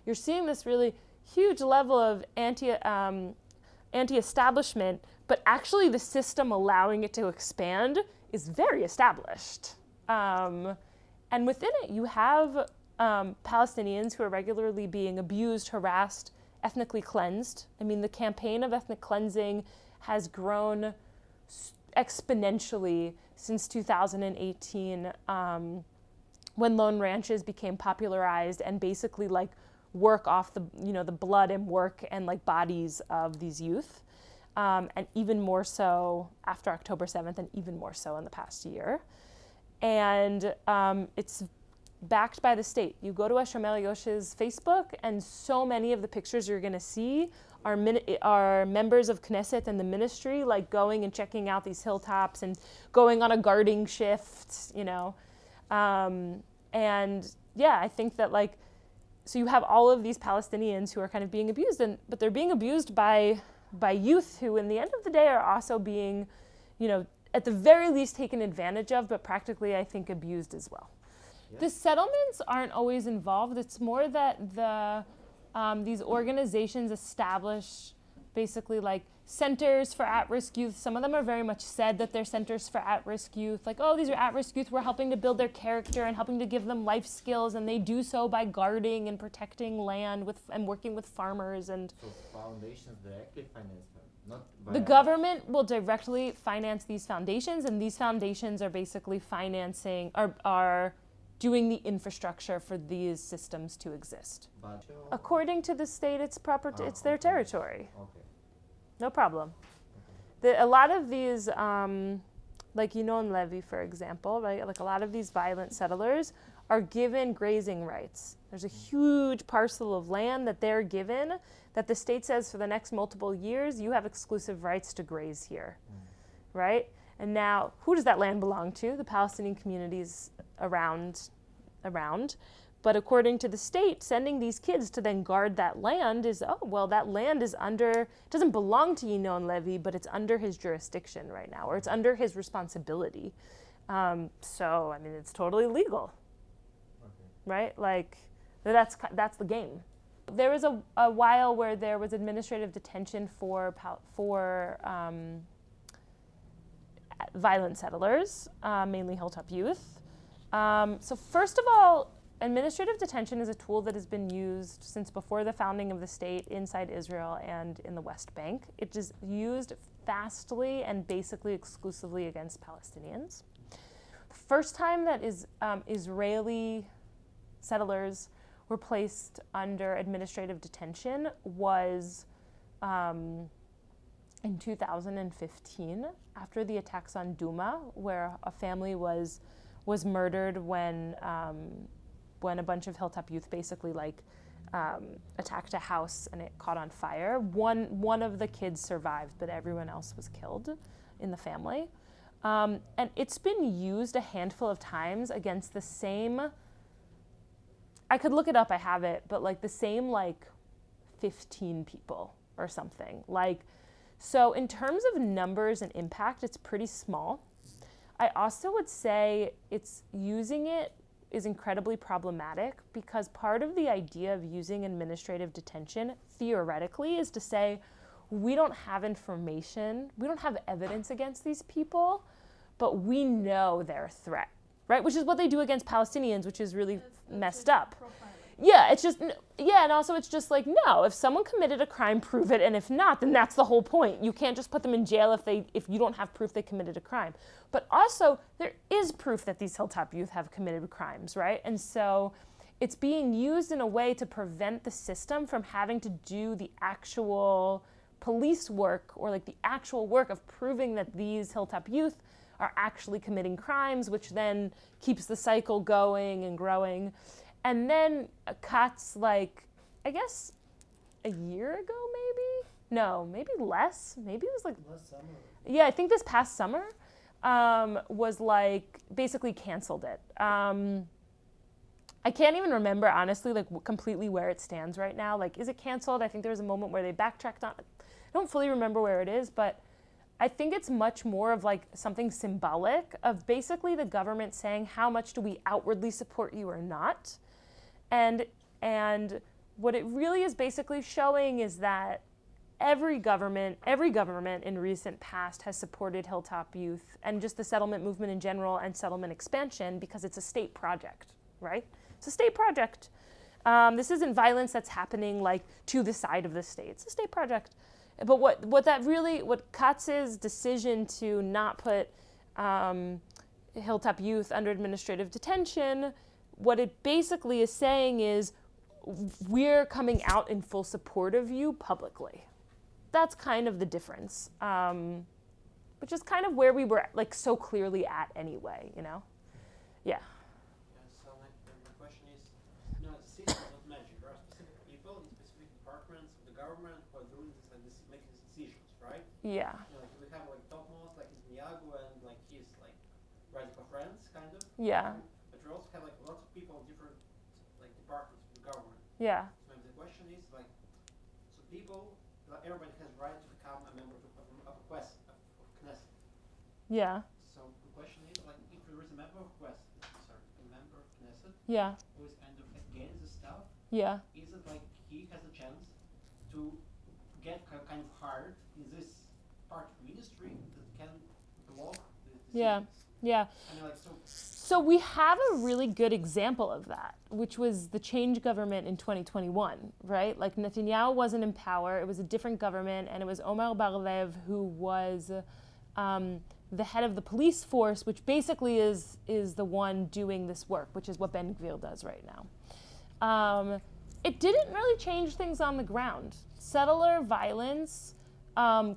you're seeing this really huge level of anti-establishment, but actually the system allowing it to expand is very established. And within it, you have Palestinians who are regularly being abused, harassed, ethnically cleansed. I mean, the campaign of ethnic cleansing has grown exponentially since 2018, when lone ranches became popularized and basically, like, work off the, you know, the blood and work and, like, bodies of these youth. And even more so after October 7th, and even more so in the past year. And it's backed by the state. You go to Ashram Eliosh's Facebook, and so many of the pictures you're going to see are members of Knesset and the ministry, like, going and checking out these hilltops and going on a guarding shift, you know. And yeah, I think that, like, so you have all of these Palestinians who are kind of being abused, but they're being abused by youth who, in the end of the day, are also being, you know, at the very least taken advantage of, but practically, I think, abused as well. Yeah. The settlements aren't always involved. It's more that these organizations establish basically, like, centers for at-risk youth. Some of them are very much said that they're centers for at-risk youth. Like, oh, these are at-risk youth. We're helping to build their character and helping to give them life skills, and they do so by guarding and protecting land and working with farmers. And so foundations directly finance them, not via the government will directly finance these foundations, and these foundations are basically financing are doing the infrastructure for these systems to exist. But according to the state, it's it's their territory. Okay. No problem. A lot of these, like Yinon Levy, for example, right? Like, a lot of these violent settlers are given grazing rights. There's a huge parcel of land that they're given that the state says for the next multiple years, you have exclusive rights to graze here, right? And now, who does that land belong to? The Palestinian communities around. But according to the state, sending these kids to then guard that land is, oh, well, that land is it doesn't belong to Yinon Levy, but it's under his jurisdiction right now, or it's under his responsibility. So, I mean, it's totally legal, right? Like, that's the game. There was a while where there was administrative detention for violent settlers, mainly hilltop youth. So first of all, administrative detention is a tool that has been used since before the founding of the state inside Israel and in the West Bank. It is used fastly and basically exclusively against Palestinians. The first time that Israeli settlers were placed under administrative detention was in 2015, after the attacks on Duma, where a family was murdered when a bunch of hilltop youth basically, like, attacked a house and it caught on fire. One of the kids survived, but everyone else was killed in the family. And it's been used a handful of times against the same, I could look it up, I have it, but, like, the same, like, 15 people or something. Like, so in terms of numbers and impact, it's pretty small. I also would say it's using it is incredibly problematic because part of the idea of using administrative detention theoretically is to say we don't have information, we don't have evidence against these people, but we know they're a threat, right? Which is what they do against Palestinians, which is really messed up. Yeah, it's just, yeah, and also it's just like, no, if someone committed a crime, prove it, and if not, then that's the whole point. You can't just put them in jail if you don't have proof they committed a crime. But also, there is proof that these Hilltop youth have committed crimes, right? And so it's being used in a way to prevent the system from having to do the actual police work or like the actual work of proving that these Hilltop youth are actually committing crimes, which then keeps the cycle going and growing. And then Katz, like, I guess a year ago, maybe? No, maybe less. Maybe it was like, Last summer. yeah, I think this past summer was like basically canceled it. I can't even remember, honestly, like completely where it stands right now. Like, is it canceled? I think there was a moment where they backtracked on it. I don't fully remember where it is, but I think it's much more of like something symbolic of basically the government saying how much do we outwardly support you or not. And what it really is basically showing is that every government in recent past has supported Hilltop Youth and just the settlement movement in general and settlement expansion because it's a state project, right? It's a state project. This isn't violence that's happening like to the side of the state. It's a state project. But what Katz's decision to not put Hilltop Youth under administrative detention, what it basically is saying is we're coming out in full support of you publicly. That's kind of the difference, which is kind of where we were like so clearly at anyway, you know? Yeah. So my question is, you know, the system is not magic. There are specific people in specific departments of the government who are doing this and making these decisions, right? Yeah. You know, like we have like topmost, like Netanyahu and like his like radical friends, kind of. Yeah. But we also have like lots of people in different like departments of the government. Yeah. So maybe the question is like, so people, like everybody has right to become a member of Knesset. Yeah. So the question is like, if there is a member of Knesset Yeah. who is kind of against the stuff, Yeah. is it like he has a chance to get kind of hired in this part of ministry that can block the decisions? Yeah. Yeah. I mean, like, So we have a really good example of that, which was the change government in 2021, right? Like Netanyahu wasn't in power, it was a different government, and it was Omar Bar-Lev who was the head of the police force, which basically is the one doing this work, which is what Ben Gvir does right now. It didn't really change things on the ground. Settler violence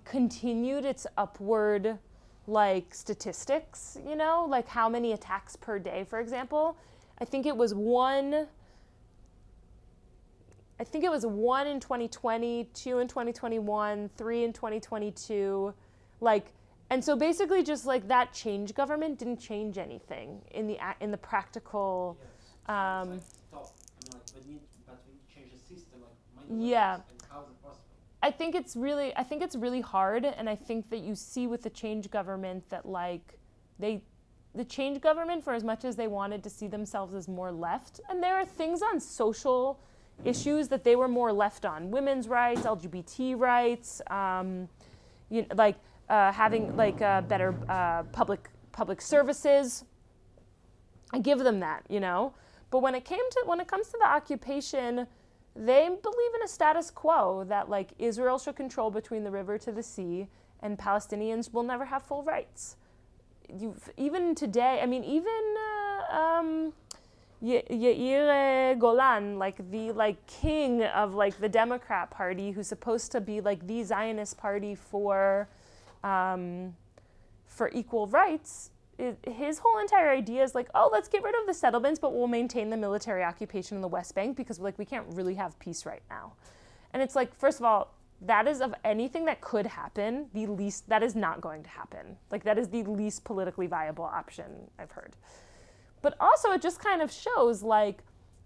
continued its upward like statistics, you know, like how many attacks per day, for example. I think it was one in 2020, 2 in 2021, 3 in 2022, like, and so basically just like that change government didn't change anything in the practical. yes. So it's like, stop. I mean, like, we need to change the system. Like, money Yeah. and how is it possible? I think it's really hard, and I think that you see with the change government that like the change government, for as much as they wanted to see themselves as more left, and there are things on social issues that they were more left on: women's rights, LGBT rights, having like better public services. I give them that, you know. But when it comes to the occupation, they believe in a status quo that like Israel should control between the river to the sea, and Palestinians will never have full rights. Even today, I mean, even Yair Golan, like the king of like the Democrat Party, who's supposed to be like the Zionist party for equal rights. His whole entire idea is like, oh, let's get rid of the settlements, but we'll maintain the military occupation in the West Bank because like we can't really have peace right now. And it's like, first of all, that is of anything that could happen, that is not going to happen. Like that is the least politically viable option I've heard. But also it just kind of shows like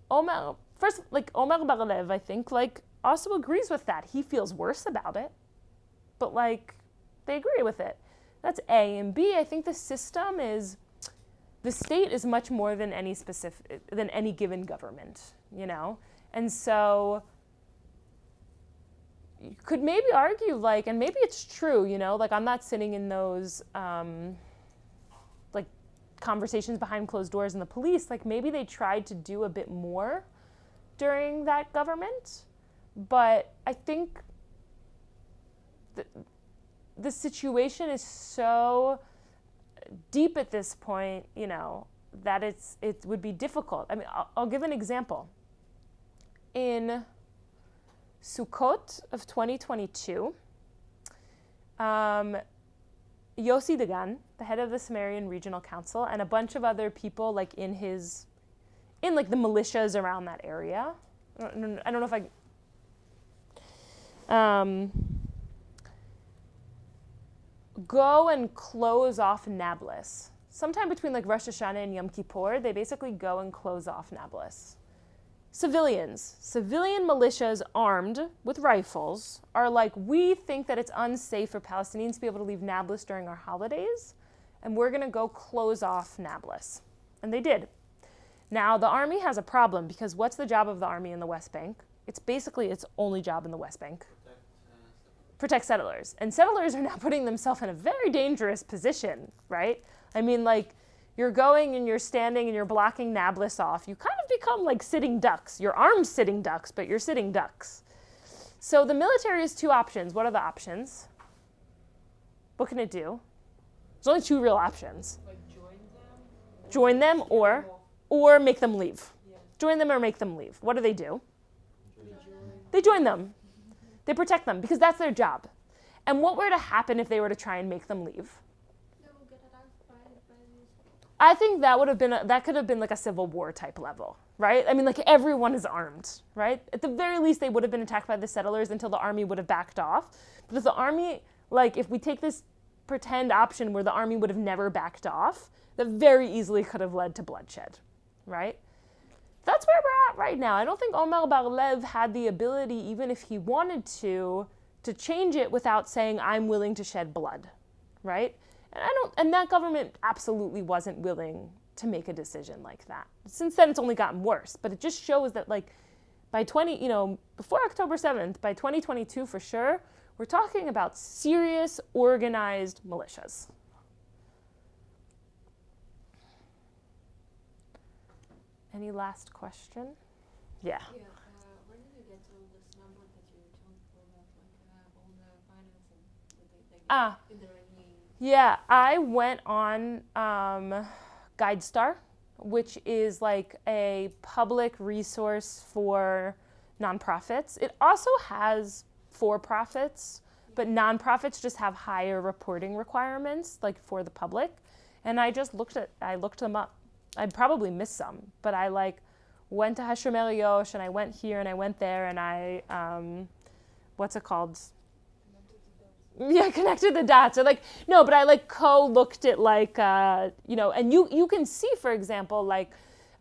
Omar Bar-Lev, I think, like also agrees with that. He feels worse about it, but like they agree with it. That's A. And B, I think the system the state is much more than any given government, you know? And so you could maybe argue, like, and maybe it's true, you know, like I'm not sitting in those like conversations behind closed doors in the police, like maybe they tried to do a bit more during that government, but I think the situation is so deep at this point, you know, that it would be difficult. I mean, I'll give an example. In Sukkot of 2022, Yossi Dagan, the head of the Sumerian Regional Council, and a bunch of other people like in like the militias around that area. I don't know if go and close off Nablus. Sometime between like Rosh Hashanah and Yom Kippur, they basically go and close off Nablus. Civilian militias armed with rifles are like, we think that it's unsafe for Palestinians to be able to leave Nablus during our holidays, and we're going to go close off Nablus. And they did. Now, the army has a problem because what's the job of the army in the West Bank? It's basically its only job in the West Bank. Protect settlers. And settlers are now putting themselves in a very dangerous position, right? I mean, like, you're going and you're standing and you're blocking Nablus off. You kind of become like sitting ducks. You're armed sitting ducks, but you're sitting ducks. So the military has two options. What are the options? What can it do? There's only two real options. Like Join them or make them leave. Yeah. Join them or make them leave. What do? They join them. They protect them because that's their job. And what were to happen if they were to try and make them leave? They will get attacked by these. I think that could have been like a civil war type level, right? I mean, like everyone is armed, right? At the very least, they would have been attacked by the settlers until the army would have backed off. But if the army, like if we take this pretend option where the army would have never backed off, that very easily could have led to bloodshed, right? That's where we're at right now. I don't think Omer Bar-Lev had the ability, even if he wanted to change it without saying, I'm willing to shed blood, right? And that government absolutely wasn't willing to make a decision like that. Since then, it's only gotten worse, but it just shows that like by before October 7th, by 2022 for sure, we're talking about serious organized militias. Any last question? Yeah. Yeah, where did you get to this number that you told about, like, all the financing that they is there any? Yeah, I went on GuideStar, which is like a public resource for nonprofits. It also has for-profits, but nonprofits just have higher reporting requirements, like for the public. And I looked them up. I'd probably missed some, but I like went to Hashomer Yosh and I went here and I went there and I, what's it called? Yeah, connected the dots. Or like, no, but I like co-looked at like, and you can see, for example, like,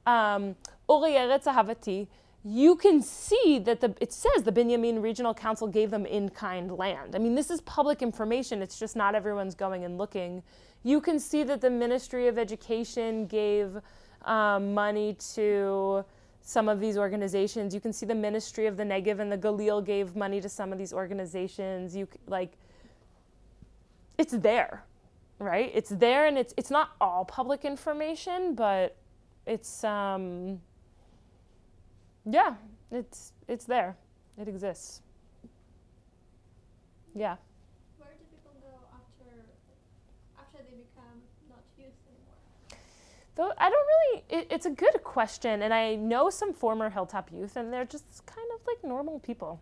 Ori Eretz Ahavati, you can see that it says the Binyamin Regional Council gave them in-kind land. I mean, this is public information. It's just not everyone's going and looking. You can see that the Ministry of Education gave money to some of these organizations. You can see the Ministry of the Negev and the Galil gave money to some of these organizations. It's there, right? It's there, and it's not all public information, but it's it's there. It exists. Yeah. Where do people go after they become not youth anymore? Though I don't really, it's a good question, and I know some former Hilltop youth, and they're just kind of like normal people.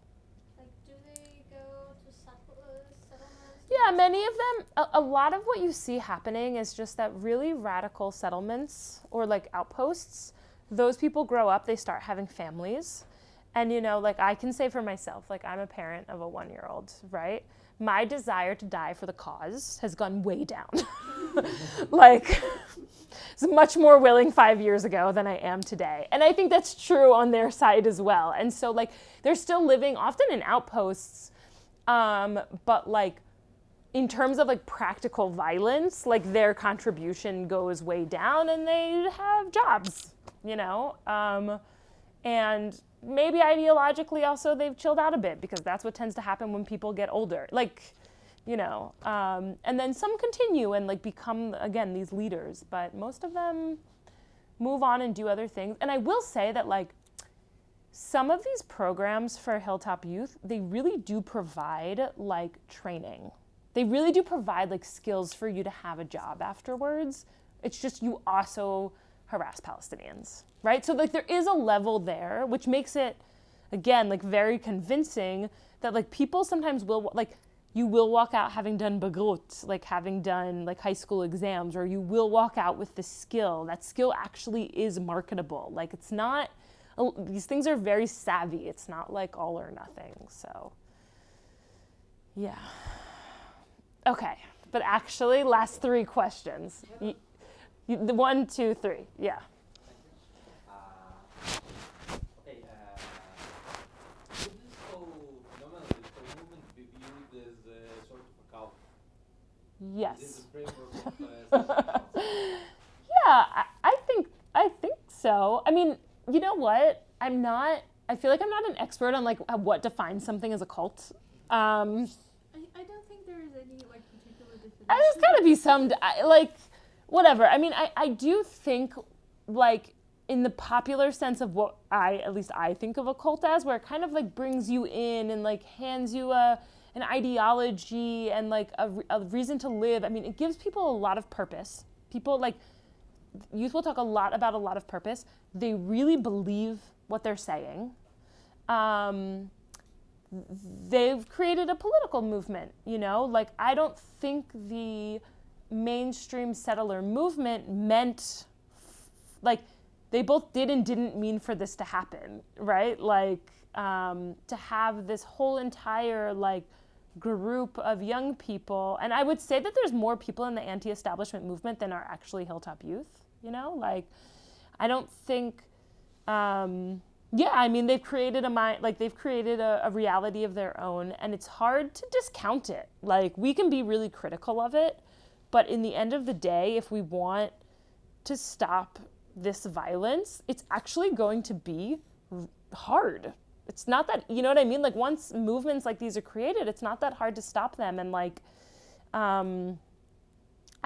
Like, do they go to settlements? Yeah, many of them, a lot of what you see happening is just that really radical settlements or like outposts, those people grow up, they start having families. And, like I can say for myself, like I'm a parent of a 1-year-old, right? My desire to die for the cause has gone way down. Like, I was much more willing 5 years ago than I am today. And I think that's true on their side as well. And so, like, they're still living often in outposts, but, like, in terms of like practical violence, like their contribution goes way down and they have jobs, you know? And maybe ideologically also they've chilled out a bit because that's what tends to happen when people get older. Like, you know, and then some continue and like become, again, these leaders, but most of them move on and do other things. And I will say that like some of these programs for Hilltop Youth, they really do provide like training. They really do provide like skills for you to have a job afterwards. It's just you also harass Palestinians, right? So like there is a level there, which makes it, again, like very convincing that like people sometimes will, like you will walk out having done bagrut, like having done like high school exams, or you will walk out with the skill. That skill actually is marketable. Like it's not, these things are very savvy. It's not like all or nothing, so yeah. Okay, but actually, last 3 questions. The 1, 2, 3, yeah. Okay, could this whole phenomenon, this whole movement be viewed as a sort of a cult? Yes. Is it the framework of such a cult? Yeah, I think so. I mean, you know what? I feel like I'm not an expert on like what defines something as a cult. I don't think there is any like particular definition. There's gotta be some, like, whatever. I mean, I do think, like, in the popular sense of what at least I think of a cult as, where it kind of, like, brings you in and, like, hands you an ideology and, like, a reason to live. I mean, it gives people a lot of purpose. People, like, youth will talk a lot about a lot of purpose. They really believe what they're saying. They've created a political movement, you know? Like, I don't think the mainstream settler movement meant, like, they both did and didn't mean for this to happen, right? Like, to have this whole entire, like, group of young people, and I would say that there's more people in the anti-establishment movement than are actually Hilltop Youth, you know? Like, I don't think, yeah, I mean, they've created a reality of their own, and it's hard to discount it. Like, we can be really critical of it, but in the end of the day, if we want to stop this violence, it's actually going to be hard. It's not that, you know what I mean? Like, once movements like these are created, it's not that hard to stop them. And like, I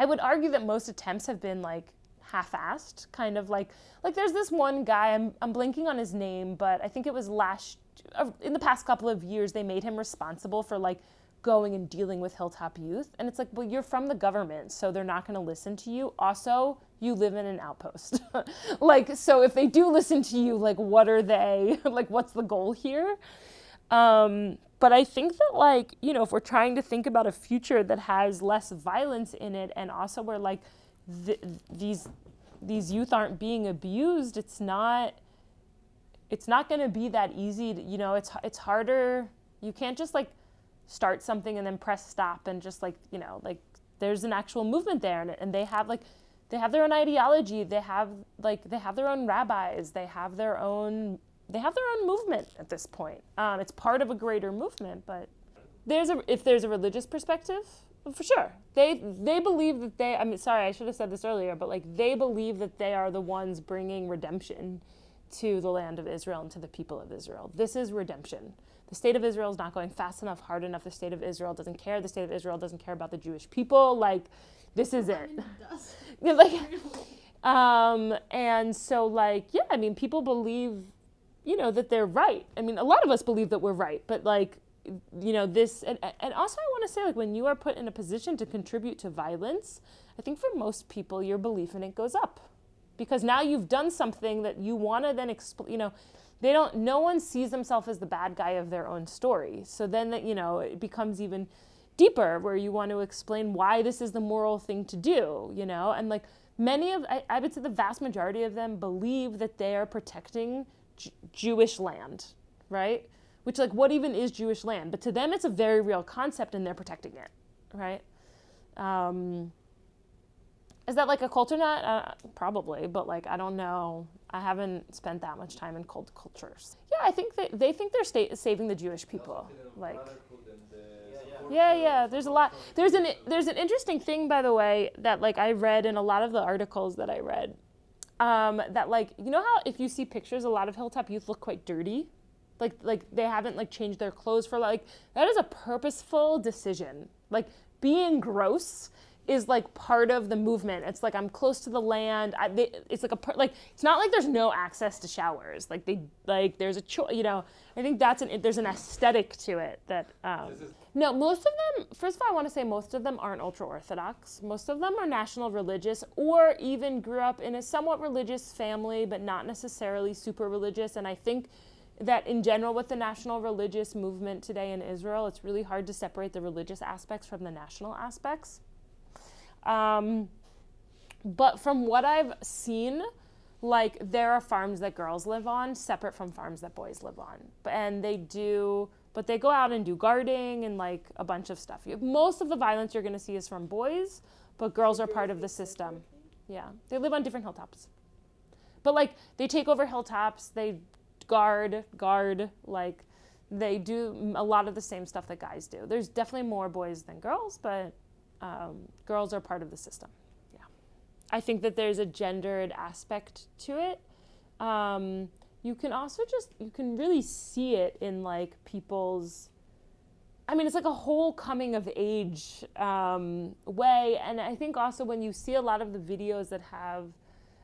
would argue that most attempts have been like half-assed, kind of like there's this one guy, I'm blanking on his name, but I think it was in the past couple of years, they made him responsible for like going and dealing with Hilltop Youth. And it's like, well, you're from the government, so they're not gonna listen to you. Also, you live in an outpost. Like, so if they do listen to you, like, what are they, like, what's the goal here? But I think that, like, you know, if we're trying to think about a future that has less violence in it, and also where, like, these youth aren't being abused, it's not going to be that easy to, you know, it's harder. You can't just, like, start something and then press stop and just, like, you know, like, there's an actual movement there, and they have, like, they have their own ideology, they have their own rabbis, they have their own movement at this point. It's part of a greater movement, but if there's a religious perspective, for sure. They believe that I mean, sorry, I should have said this earlier, but like, they believe that they are the ones bringing redemption to the land of Israel and to the people of Israel. This is redemption. The state of Israel is not going fast enough, hard enough. The state of Israel doesn't care. The state of Israel doesn't care about the Jewish people. Like, this is it. I mean, it does. Yeah, like, and so, like, yeah, I mean, people believe, you know, that they're right. I mean, a lot of us believe that we're right, but like, you know, this, and also I want to say, like, when you are put in a position to contribute to violence, I think for most people, your belief in it goes up, because now you've done something that you want to then explain, you know, no one sees themselves as the bad guy of their own story. So then that, you know, it becomes even deeper, where you want to explain why this is the moral thing to do, you know, and like I would say the vast majority of them believe that they are protecting Jewish land, right? Which, like, what even is Jewish land? But to them, it's a very real concept, and they're protecting it, right? Is that like a cult or not? Probably, but like, I don't know. I haven't spent that much time in cult cultures. Yeah, I think they think they're saving the Jewish people. Like, Yeah. There's a lot. There's an interesting thing, by the way, that like I read in a lot of the articles that I read. That like, you know how if you see pictures, a lot of Hilltop youth look quite dirty, like they haven't like changed their clothes for like, that is a purposeful decision. Like being gross is like part of the movement. It's like I'm close to the land. It's like like it's not like there's no access to showers. Like there's a choice. You know, I think there's an aesthetic to it that. No, most of them. First of all, I want to say most of them aren't ultra orthodox. Most of them are national religious, or even grew up in a somewhat religious family, but not necessarily super religious. And I think that in general, with the national religious movement today in Israel, it's really hard to separate the religious aspects from the national aspects. But from what I've seen, like there are farms that girls live on separate from farms that boys live on. But they go out and do guarding and like a bunch of stuff. Most of the violence you're going to see is from boys, but girls are part of the system. Yeah, they live on different hilltops. But like they take over hilltops, they guard, like they do a lot of the same stuff that guys do. There's definitely more boys than girls, but girls are part of the system. Yeah, I think that there's a gendered aspect to it. You can also you can really see it in like people's, I mean, it's like a whole coming of age way. And I think also when you see a lot of the videos that have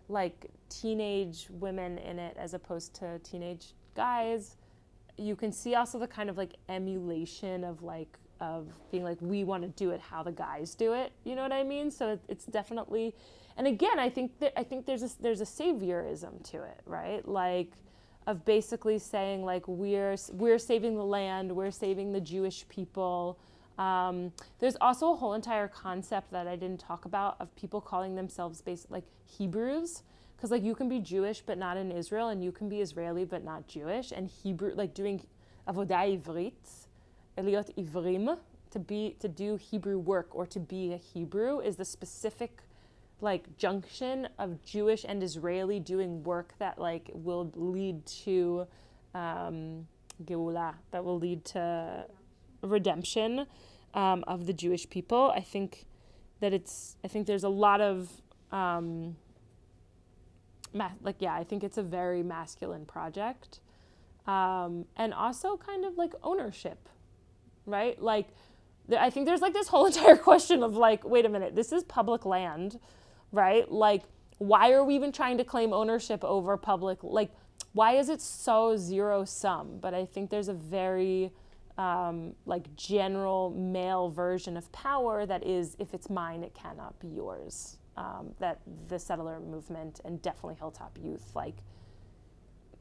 like teenage women in it as opposed to teenage guys, you can see also the kind of like emulation of being like, we want to do it how the guys do it. You know what I mean? So it's definitely, and again, I think there's a saviorism to it, right? Like of basically saying like we're saving the land, we're saving the Jewish people. There's also a whole entire concept that I didn't talk about of people calling themselves basically like Hebrews, because like you can be Jewish but not in Israel, and you can be Israeli but not Jewish, and Hebrew, like doing avodah ivrit, eliot ivrim, to do Hebrew work or to be a Hebrew is the specific like junction of Jewish and Israeli doing work that like will lead to geula, that will lead to redemption of the Jewish people. I think there's a lot of I think it's a very masculine project, and also kind of like ownership, right? Like I think there's like this whole entire question of like, wait a minute, this is public land, right? Like, why are we even trying to claim ownership over public? Like, why is it so zero sum? But I think there's a very like general male version of power that is, if it's mine, it cannot be yours. That the settler movement and definitely Hilltop Youth like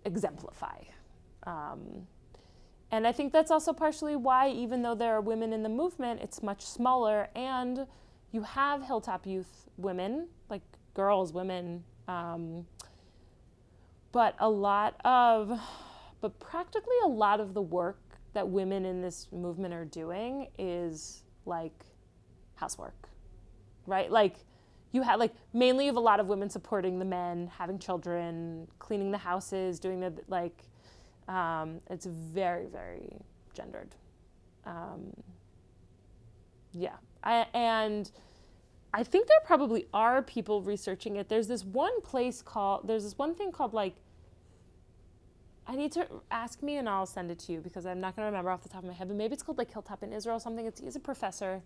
exemplify. And I think that's also partially why, even though there are women in the movement, it's much smaller, and you have Hilltop Youth women, like girls, women, but practically a lot of the work that women in this movement are doing is like housework, right? Like you have like mainly you have a lot of women supporting the men, having children, cleaning the houses, doing the like. It's very, very gendered. And I think there probably are people researching it. There's this one thing called like, I need to ask me and I'll send it to you because I'm not going to remember off the top of my head, but maybe it's called like Hilltop in Israel or something. He's a professor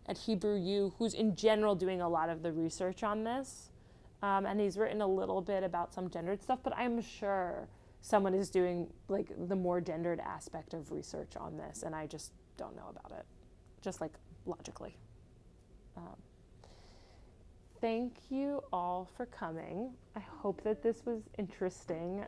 at Hebrew U who's in general doing a lot of the research on this. And he's written a little bit about some gendered stuff, but I'm sure someone is doing like the more gendered aspect of research on this, and I just don't know about it, just like logically. Thank you all for coming. I hope that this was interesting.